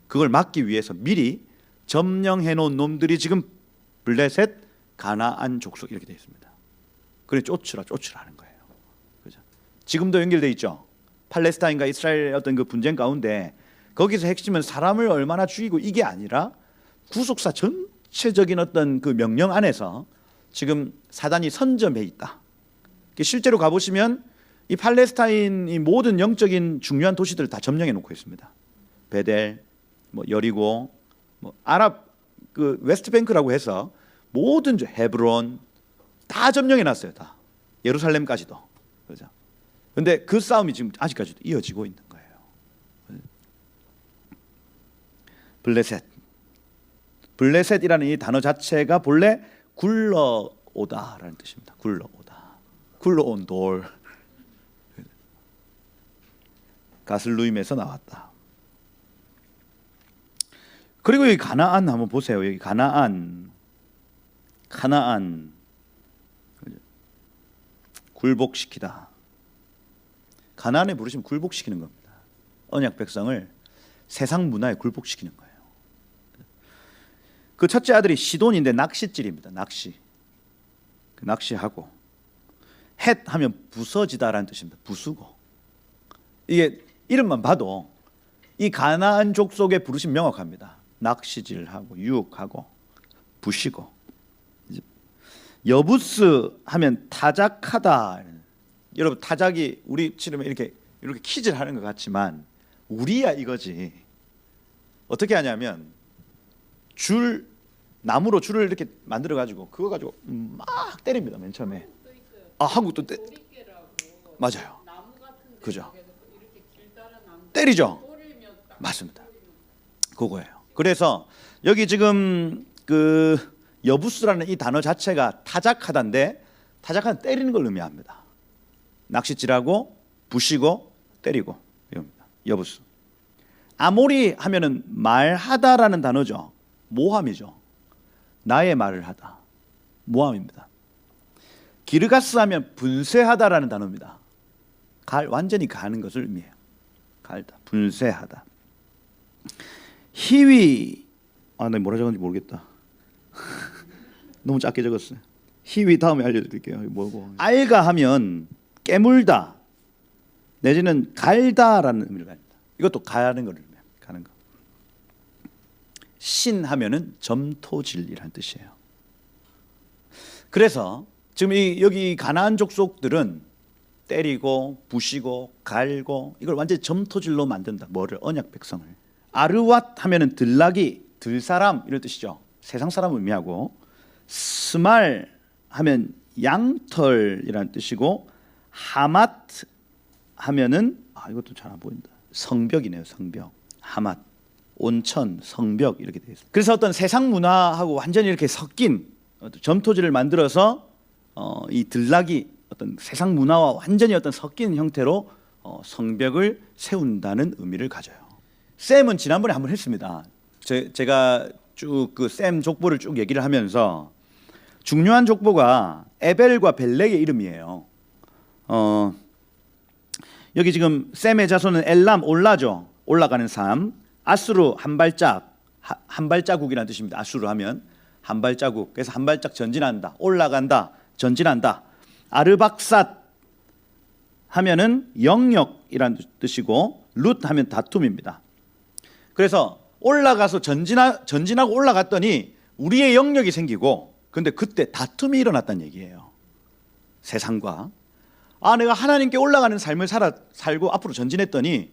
그걸 막기 위해서 미리 점령해 놓은 놈들이 지금 블레셋, 가나안 족속 이렇게 되어 있습니다. 그래 쫓으라 하는 거예요. 그죠? 지금도 연결돼 있죠. 팔레스타인과 이스라엘의 어떤 그 분쟁 가운데 거기서 핵심은 사람을 얼마나 죽이고 이게 아니라 구속사 전체적인 어떤 그 명령 안에서 지금 사단이 선점해 있다. 실제로 가보시면 이 팔레스타인 이 모든 영적인 중요한 도시들을 다 점령해 놓고 있습니다. 베델, 뭐 여리고, 뭐 아랍 그 웨스트뱅크라고 해서 모든 헤브론 다 점령해 놨어요. 다 예루살렘까지도. 그죠? 근데 그 싸움이 지금 아직까지도 이어지고 있는 거예요. 블레셋이라는 이 단어 자체가 본래 굴러오다라는 뜻입니다. 굴러온 돌. 가슬루임에서 나왔다. 그리고 여기 가나안 한번 보세요. 여기 가나안 굴복시키다. 가나안에 부르시면 굴복시키는 겁니다. 언약 백성을 세상 문화에 굴복시키는 거예요. 그 첫째 아들이 시돈인데 낚시질입니다. 낚시하고 헷 하면 부서지다라는 뜻입니다. 부수고. 이게 이름만 봐도 이 가나안 족속의 부르심 명확합니다. 낚시질하고 유혹하고 부시고. 여부스 하면 타작하다. 여러분 타작이 우리 치르면 이렇게 키질 하는 것 같지만 우리야 이거지. 어떻게 하냐면 나무로 줄을 이렇게 만들어 가지고 그거 가지고 막 때립니다. 맨 처음에. 한국도 맞아요. 그죠? 때리죠. 맞습니다. 그거예요. 그래서 여기 지금 그 여부스라는 이 단어 자체가 타작하다인데 타작하는 때리는 걸 의미합니다. 낚시질하고 부시고 때리고 이겁니다. 여부스. 아모리 하면은 말하다라는 단어죠. 모함이죠. 나의 말을 하다. 모함입니다. 기르가스 하면 분쇄하다라는 단어입니다. 완전히 가는 것을 의미해요. 갈다, 분쇄하다. 히위, 내가 뭐라 적었는지 모르겠다. 너무 작게 적었어요. 히위 다음에 알려드릴게요. 뭐고? 알가 하면 깨물다 내지는 갈다라는 의미를 가집니다. 이것도 가는 걸 의미합니다. 가는 거. 신 하면은 점토질이라는 뜻이에요. 그래서 지금 여기 가나안 족속들은 때리고 부시고 갈고 이걸 완전히 점토질로 만든다. 뭐를? 언약 백성을. 아르왓 하면은 들나귀, 들사람 이런 뜻이죠. 세상 사람을 의미하고, 스말 하면 양털이라는 뜻이고, 하맛 하면은 이것도 잘 안 보인다. 성벽이네요. 성벽. 하맛, 온천, 성벽 이렇게 되어 있어요. 그래서 어떤 세상 문화하고 완전히 이렇게 섞인 점토질을 만들어서 이 들나귀 어떤 세상 문화와 완전히 어떤 섞인 형태로 성벽을 세운다는 의미를 가져요. 셈은 지난번에 한번 했습니다. 제가 쭉 그 셈 족보를 쭉 얘기를 하면서 중요한 족보가 에벨과 벨렉의 이름이에요. 여기 지금 셈의 자손은 엘람, 올라죠. 올라가는 삶. 아수르 한 발자국이라는 뜻입니다. 아수르 하면 한 발자국. 그래서 한 발짝 전진한다. 올라간다. 전진한다. 아르박삿 하면은 영역이라는 뜻이고, 룻 하면 다툼입니다. 그래서 올라가서 전진하고 올라갔더니 우리의 영역이 생기고, 근데 그때 다툼이 일어났다는 얘기예요. 세상과. 내가 하나님께 올라가는 삶을 살고 앞으로 전진했더니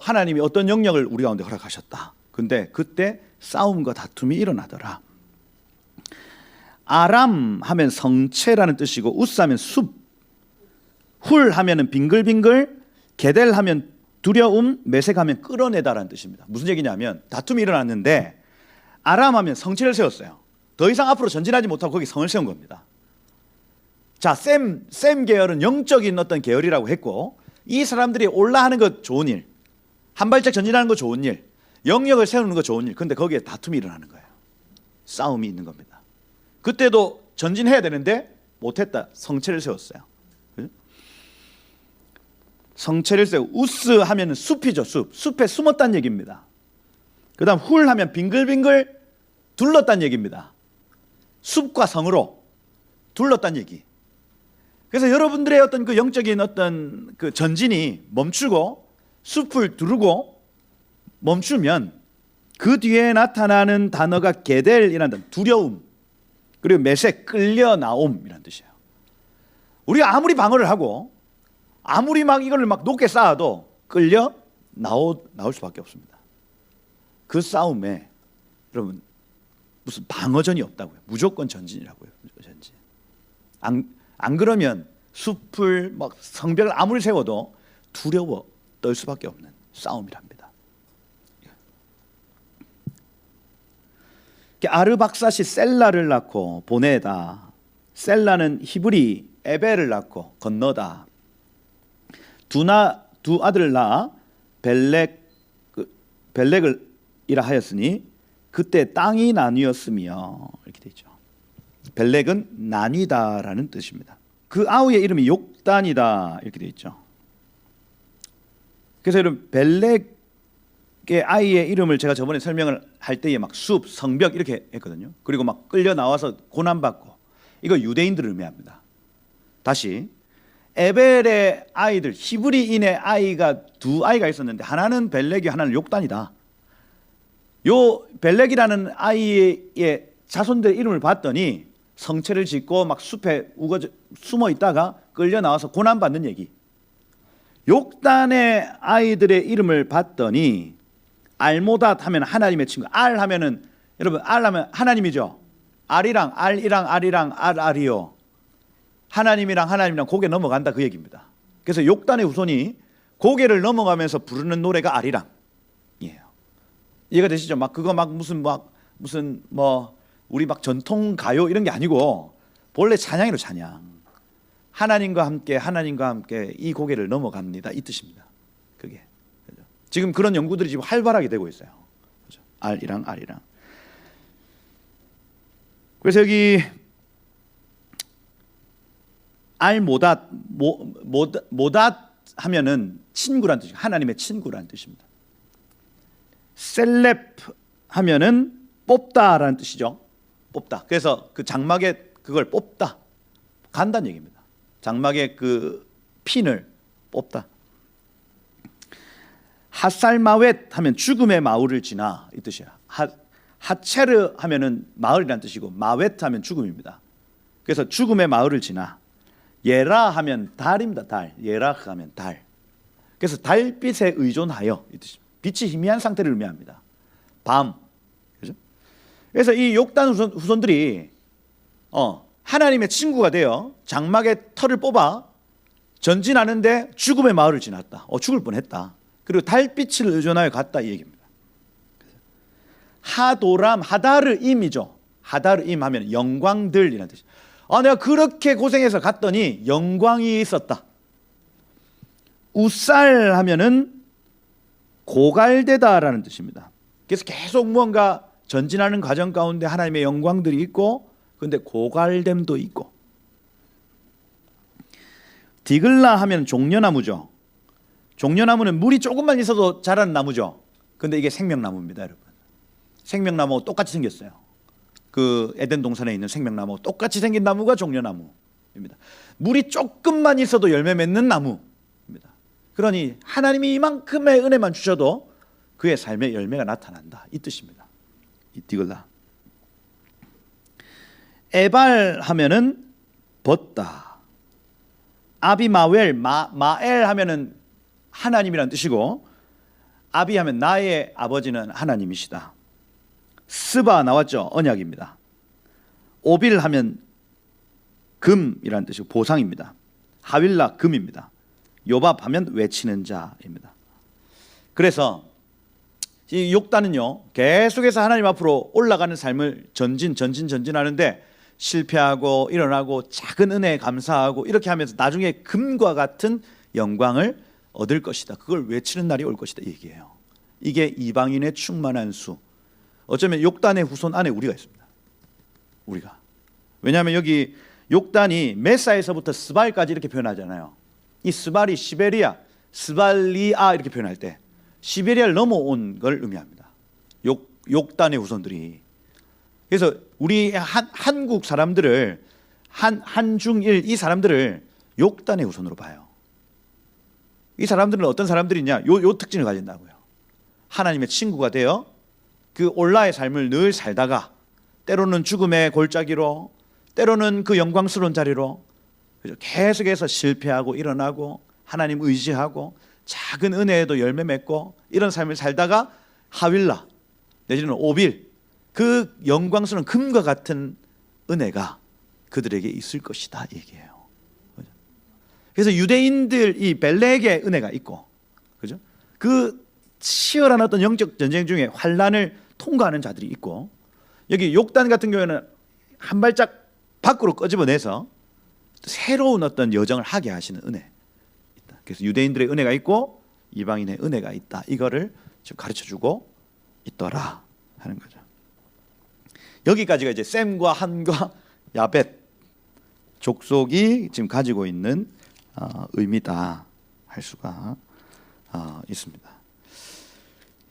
하나님이 어떤 영역을 우리 가운데 허락하셨다. 근데 그때 싸움과 다툼이 일어나더라. 아람 하면 성체라는 뜻이고, 우스 하면 숲, 훌 하면은 빙글빙글, 게델 하면 두려움, 메색 하면 끌어내다라는 뜻입니다. 무슨 얘기냐면 다툼이 일어났는데 아람 하면 성체를 세웠어요. 더 이상 앞으로 전진하지 못하고 거기 성을 세운 겁니다. 자, 셈 계열은 영적인 어떤 계열이라고 했고, 이 사람들이 올라하는 거 좋은 일, 한 발짝 전진하는 거 좋은 일, 영역을 세우는 거 좋은 일. 근데 거기에 다툼이 일어나는 거예요. 싸움이 있는 겁니다. 그때도 전진해야 되는데 못했다. 성체를 세웠어요. 성체를 세우고, 우스 하면 숲이죠. 숲에 숨었다는 얘기입니다. 그 다음 훌 하면 빙글빙글 둘렀다는 얘기입니다. 숲과 성으로 둘렀다는 얘기. 그래서 여러분들의 어떤 그 영적인 어떤 그 전진이 멈추고 숲을 두르고 멈추면 그 뒤에 나타나는 단어가 게델이라는 단어, 두려움, 그리고 메색, 끌려 나옴이라는 뜻이에요. 우리가 아무리 방어를 하고 아무리 막 이걸 막 높게 쌓아도 끌려 나올 수밖에 없습니다. 그 싸움에 여러분 무슨 방어전이 없다고요. 무조건 전진이라고요. 전진. 안 그러면 숲을 막 성벽을 아무리 세워도 두려워 떨 수밖에 없는 싸움이랍니다. 아르박삿이 셀라를 낳고 보내다. 셀라는 히브리 에벨을 낳고 건너다. 두 아들을 낳아 벨렉을 이라 하였으니 그때 땅이 나뉘었으며, 이렇게 되어 있죠. 벨렉은 나뉘다라는 뜻입니다. 그 아우의 이름이 욕단이다, 이렇게 되어 있죠. 그래서 여러분, 벨렉의 아이의 이름을 제가 저번에 설명을 할 때에 막 숲, 성벽 이렇게 했거든요. 그리고 막 끌려 나와서 고난받고, 이거 유대인들을 의미합니다. 다시, 에벨의 아이들, 히브리인의 아이가 두 아이가 있었는데 하나는 벨렉이, 하나는 욕단이다. 요 벨렉이라는 아이의 자손들의 이름을 봤더니 성체를 짓고 막 숲에 숨어 있다가 끌려 나와서 고난받는 얘기. 욕단의 아이들의 이름을 봤더니 알모닷 하면 하나님의 친구, 알 하면은 여러분 알 하면 하나님이죠. 알이랑 알이요. 하나님이랑 고개 넘어간다, 그 얘기입니다. 그래서 욕단의 후손이 고개를 넘어가면서 부르는 노래가 알이랑이에요. 이해가 되시죠? 막 그거 막 무슨 우리 막 전통 가요 이런 게 아니고 본래 찬양이로 찬양. 하나님과 함께 이 고개를 넘어갑니다, 이 뜻입니다. 그게 그죠? 지금 그런 연구들이 지금 활발하게 되고 있어요. 그죠? 알이랑. 그래서 여기 알모닷 모닷 하면은 친구란 뜻이에요. 하나님의 친구란 뜻입니다. 셀렙 하면은 뽑다라는 뜻이죠. 뽑다. 그래서 그 장막에 그걸 뽑다, 간다는 얘기입니다. 장막의 그 핀을 뽑다. 하살마웻 하면 죽음의 마을을 지나, 이 뜻이야. 하체르 하면은 마을이란 뜻이고 마웻 하면 죽음입니다. 그래서 죽음의 마을을 지나. 예라 하면 달입니다. 달. 예라흐 하면 달. 그래서 달빛에 의존하여, 이 뜻입니다. 빛이 희미한 상태를 의미합니다. 밤. 그죠? 그래서 이 욕단 후손들이 하나님의 친구가 되어 장막의 털을 뽑아 전진하는데 죽음의 마을을 지났다. 죽을 뻔했다. 그리고 달빛을 의존하여 갔다, 이 얘기입니다. 하도람, 하다르임이죠. 하다르임 하면 영광들이라는 뜻이에요. 내가 그렇게 고생해서 갔더니 영광이 있었다. 우살 하면은 고갈되다라는 뜻입니다. 그래서 계속 무언가 전진하는 과정 가운데 하나님의 영광들이 있고, 근데 고갈됨도 있고. 디글라 하면 종려나무죠. 종려나무는 물이 조금만 있어도 자라는 나무죠. 근데 이게 생명나무입니다, 여러분. 생명나무하고 똑같이 생겼어요. 그 에덴 동산에 있는 생명나무하고 똑같이 생긴 나무가 종려나무입니다. 물이 조금만 있어도 열매 맺는 나무입니다. 그러니 하나님이 이만큼의 은혜만 주셔도 그의 삶의 열매가 나타난다, 이 뜻입니다. 이 디글라. 에발 하면은 벗다. 아비마웰, 마엘 하면은 하나님이라는 뜻이고, 아비 하면 나의 아버지는 하나님이시다. 스바 나왔죠? 언약입니다. 오빌 하면 금이라는 뜻이고 보상입니다. 하윌라 금입니다. 요밥하면 외치는 자입니다. 그래서 이 욕단은요, 계속해서 하나님 앞으로 올라가는 삶을 전진하는데 실패하고 일어나고 작은 은혜에 감사하고 이렇게 하면서 나중에 금과 같은 영광을 얻을 것이다. 그걸 외치는 날이 올 것이다, 이 얘기예요. 이게 이방인의 충만한 수. 어쩌면 욕단의 후손 안에 우리가 있습니다. 우리가. 왜냐하면 여기 욕단이 메사에서부터 스발까지 이렇게 표현하잖아요. 이 스발이 시베리아, 스발리아 이렇게 표현할 때 시베리아를 넘어온 걸 의미합니다. 욕단의 후손들이. 그래서 우리 한국 사람들을 한중일 이 사람들을 욕단의 후손으로 봐요. 이 사람들은 어떤 사람들이냐? 요 특징을 가진다고요. 하나님의 친구가 되어 그 올라의 삶을 늘 살다가 때로는 죽음의 골짜기로, 때로는 그 영광스러운 자리로 계속해서 실패하고 일어나고 하나님 의지하고 작은 은혜에도 열매 맺고 이런 삶을 살다가 하윌라 내지는 오빌, 그 영광스러운 금과 같은 은혜가 그들에게 있을 것이다, 얘기해요. 그래서 유대인들 이 벨렉의 은혜가 있고, 그죠? 그 치열한 어떤 영적 전쟁 중에 환란을 통과하는 자들이 있고, 여기 욕단 같은 경우에는 한 발짝 밖으로 끄집어내서 새로운 어떤 여정을 하게 하시는 은혜 있다. 그래서 유대인들의 은혜가 있고 이방인의 은혜가 있다. 이거를 지금 가르쳐주고 있더라 하는 거죠. 여기까지가 이제 셈과 함과 야벳 족속이 지금 가지고 있는 의미다 할 수가 있습니다.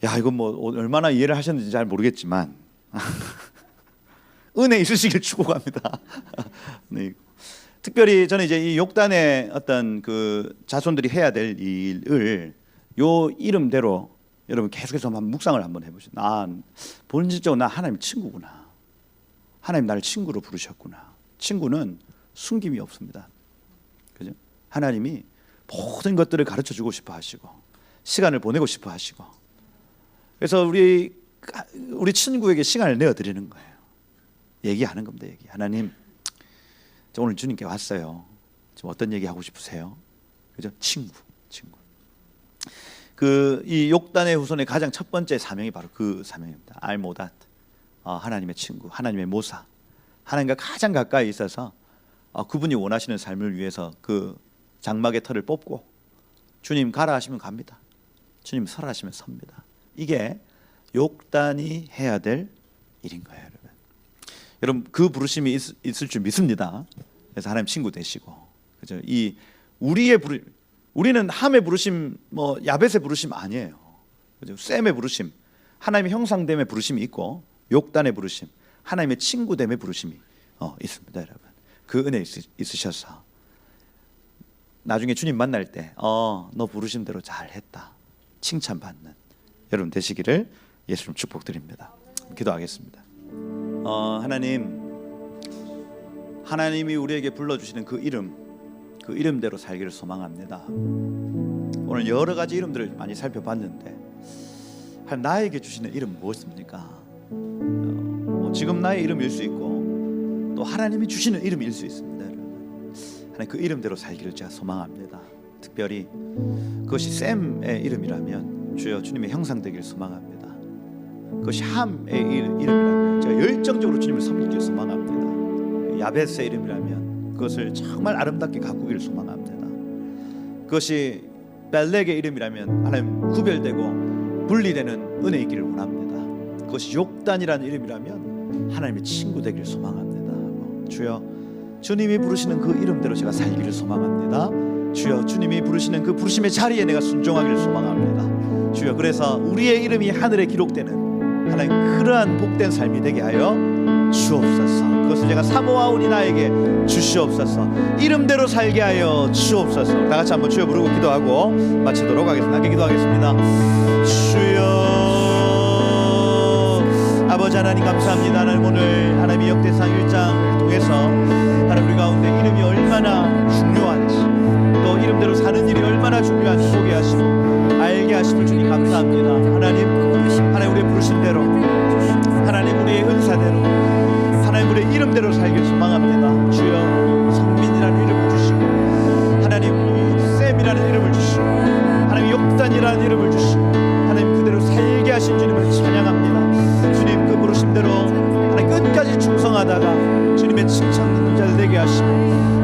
야, 이건 뭐 얼마나 이해를 하셨는지 잘 모르겠지만 은혜 있으시길 축복합니다. 네. 특별히 저는 이제 이 욕단의 어떤 그 자손들이 해야 될 일을 요 이름대로 여러분 계속해서 한번 묵상을 한번 해보시죠. 본질적으로 나 하나님 친구구나. 하나님 나를 친구로 부르셨구나. 친구는 숨김이 없습니다. 그죠? 하나님이 모든 것들을 가르쳐 주고 싶어 하시고 시간을 보내고 싶어 하시고, 그래서 우리 친구에게 시간을 내어 드리는 거예요. 얘기하는 겁니다. 얘기. 하나님, 저 오늘 주님께 왔어요. 지금 어떤 얘기 하고 싶으세요? 그죠? 친구. 이 욕단의 후손의 가장 첫 번째 사명이 바로 그 사명입니다. 알모닷, 하나님의 친구, 하나님의 모사, 하나님과 가장 가까이 있어서 그분이 원하시는 삶을 위해서 그 장막의 털을 뽑고 주님 가라 하시면 갑니다. 주님 서라 하시면 섭니다. 이게 욕단이 해야 될 일인 거예요, 여러분. 여러분 그 부르심이 있을 줄 믿습니다. 그래서 하나님 친구 되시고, 그죠? 우리는 함의 부르심, 뭐 야벳의 부르심 아니에요. 그죠? 셈의 부르심, 하나님의 형상됨의 부르심이 있고, 욕단의 부르심, 하나님의 친구됨의 부르심이 있습니다, 여러분. 그 은혜 있으셔서 나중에 주님 만날 때 너 부르신 대로 잘했다 칭찬받는 여러분 되시기를 예수님 축복드립니다. 기도하겠습니다. 하나님이 우리에게 불러주시는 그 이름대로 살기를 소망합니다. 오늘 여러 가지 이름들을 많이 살펴봤는데 나에게 주시는 이름 무엇입니까? 지금 나의 이름일 수 있고 또 하나님이 주시는 이름일 수 있습니다. 하나님 그 이름대로 살기를 제가 소망합니다. 특별히 그것이 셈의 이름이라면 주여 주님의 형상 되기를 소망합니다. 그것이 함의 이름이라면 제가 열정적으로 주님을 섬기기를 소망합니다. 야벳의 이름이라면 그것을 정말 아름답게 가꾸기를 소망합니다. 그것이 벨렉의 이름이라면 하나님 구별되고 분리되는 은혜 있기를 원합니다. 그것이 욕단이라는 이름이라면 하나님의 친구 되기를 소망합니다. 주여 주님이 부르시는 그 이름대로 제가 살기를 소망합니다. 주여 주님이 부르시는 그 부르심의 자리에 내가 순종하기를 소망합니다. 주여 그래서 우리의 이름이 하늘에 기록되는 하나님 그러한 복된 삶이 되게 하여 주옵소서. 그것을 제가 사모하오니 나에게 주시옵소서. 이름대로 살게 하여 주옵소서. 다 같이 한번 주여 부르고 기도하고 마치도록 하겠습니다. 함께 기도하겠습니다. 주여 아버지 하나님 감사합니다. 하나님 오늘 하나님의 역대상 1장을 통해서 하나님 우리 가운데 이름이 얼마나 중요한지 또 이름대로 사는 일이 얼마나 중요한지 보게 하시고 알게 하심을 주님 감사합니다. 하나님 우리의 부르심대로 하나님 우리의 은사대로 하나님 우리의 이름대로 살길 소망합니다. 주여 성민이라는 이름을 주시고 하나님 샘이라는 이름을 거룩하다는 이름을 주시고 하나님 그대로 살게 하신 주님을 찬양합니다. 주님 그 부르심대로 하나님 끝까지 충성하다가 주님의 칭찬 듣는 자들 되게 하시고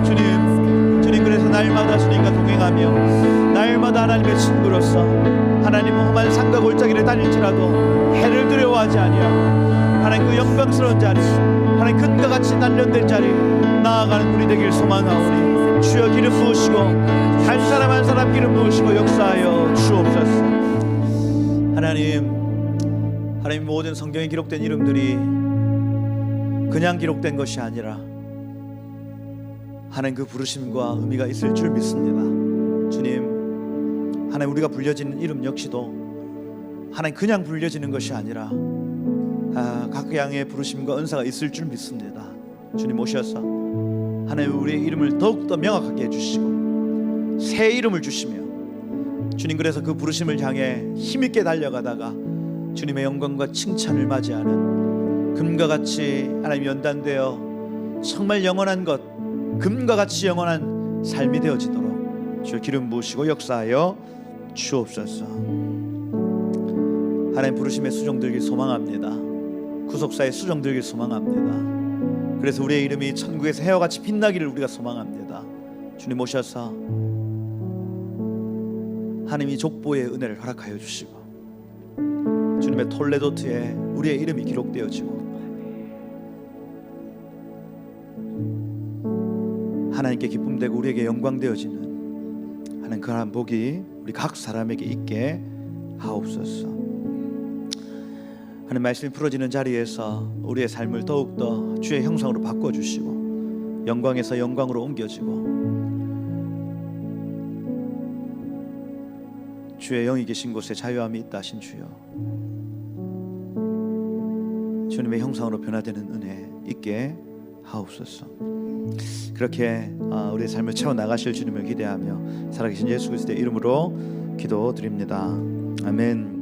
주님 그래서 날마다 주님과 동행하며 날마다 하나님의 친구로서 하나님 험한 산과 골짜기를 다닐지라도 해를 두려워하지 아니하고 하나님 그 영광스러운 자리 하나님 금과 같이 단련된 자리 나아가는 우리 되길 소망하오니 주여 기름 부으시고 한 사람 한 사람 기름 부으시고 역사하여 주옵소서. 하나님 모든 성경에 기록된 이름들이 그냥 기록된 것이 아니라 하나님 그 부르심과 의미가 있을 줄 믿습니다. 주님 하나님 우리가 불려지는 이름 역시도 하나님 그냥 불려지는 것이 아니라 각 양의 부르심과 은사가 있을 줄 믿습니다. 주님 오셔서 하나님 우리의 이름을 더욱더 명확하게 해주시고 새 이름을 주시며 주님 그래서 그 부르심을 향해 힘있게 달려가다가 주님의 영광과 칭찬을 맞이하는 금과 같이 하나님 연단되어 정말 영원한 것 금과 같이 영원한 삶이 되어지도록 주여 기름 부으시고 역사하여 주옵소서. 하나님 부르심의 수종들길 소망합니다. 구속사의 수종들길 소망합니다. 그래서 우리의 이름이 천국에서 해와같이 빛나기를 우리가 소망합니다. 주님 오셔서 하나님이 족보의 은혜를 허락하여 주시고 주님의 톨레도트에 우리의 이름이 기록되어지고 하나님께 기쁨되고 우리에게 영광되어지는 하나님 그러한 복이 우리 각 사람에게 있게 하옵소서. 하나님 말씀이 풀어지는 자리에서 우리의 삶을 더욱더 주의 형상으로 바꿔주시고 영광에서 영광으로 옮겨지고 주의 영이 계신 곳에 자유함이 있다 하신 주여 주님의 형상으로 변화되는 은혜 있게 하옵소서. 그렇게 우리의 삶을 채워나가실 주님을 기대하며 살아계신 예수 그리스도의 이름으로 기도드립니다. 아멘.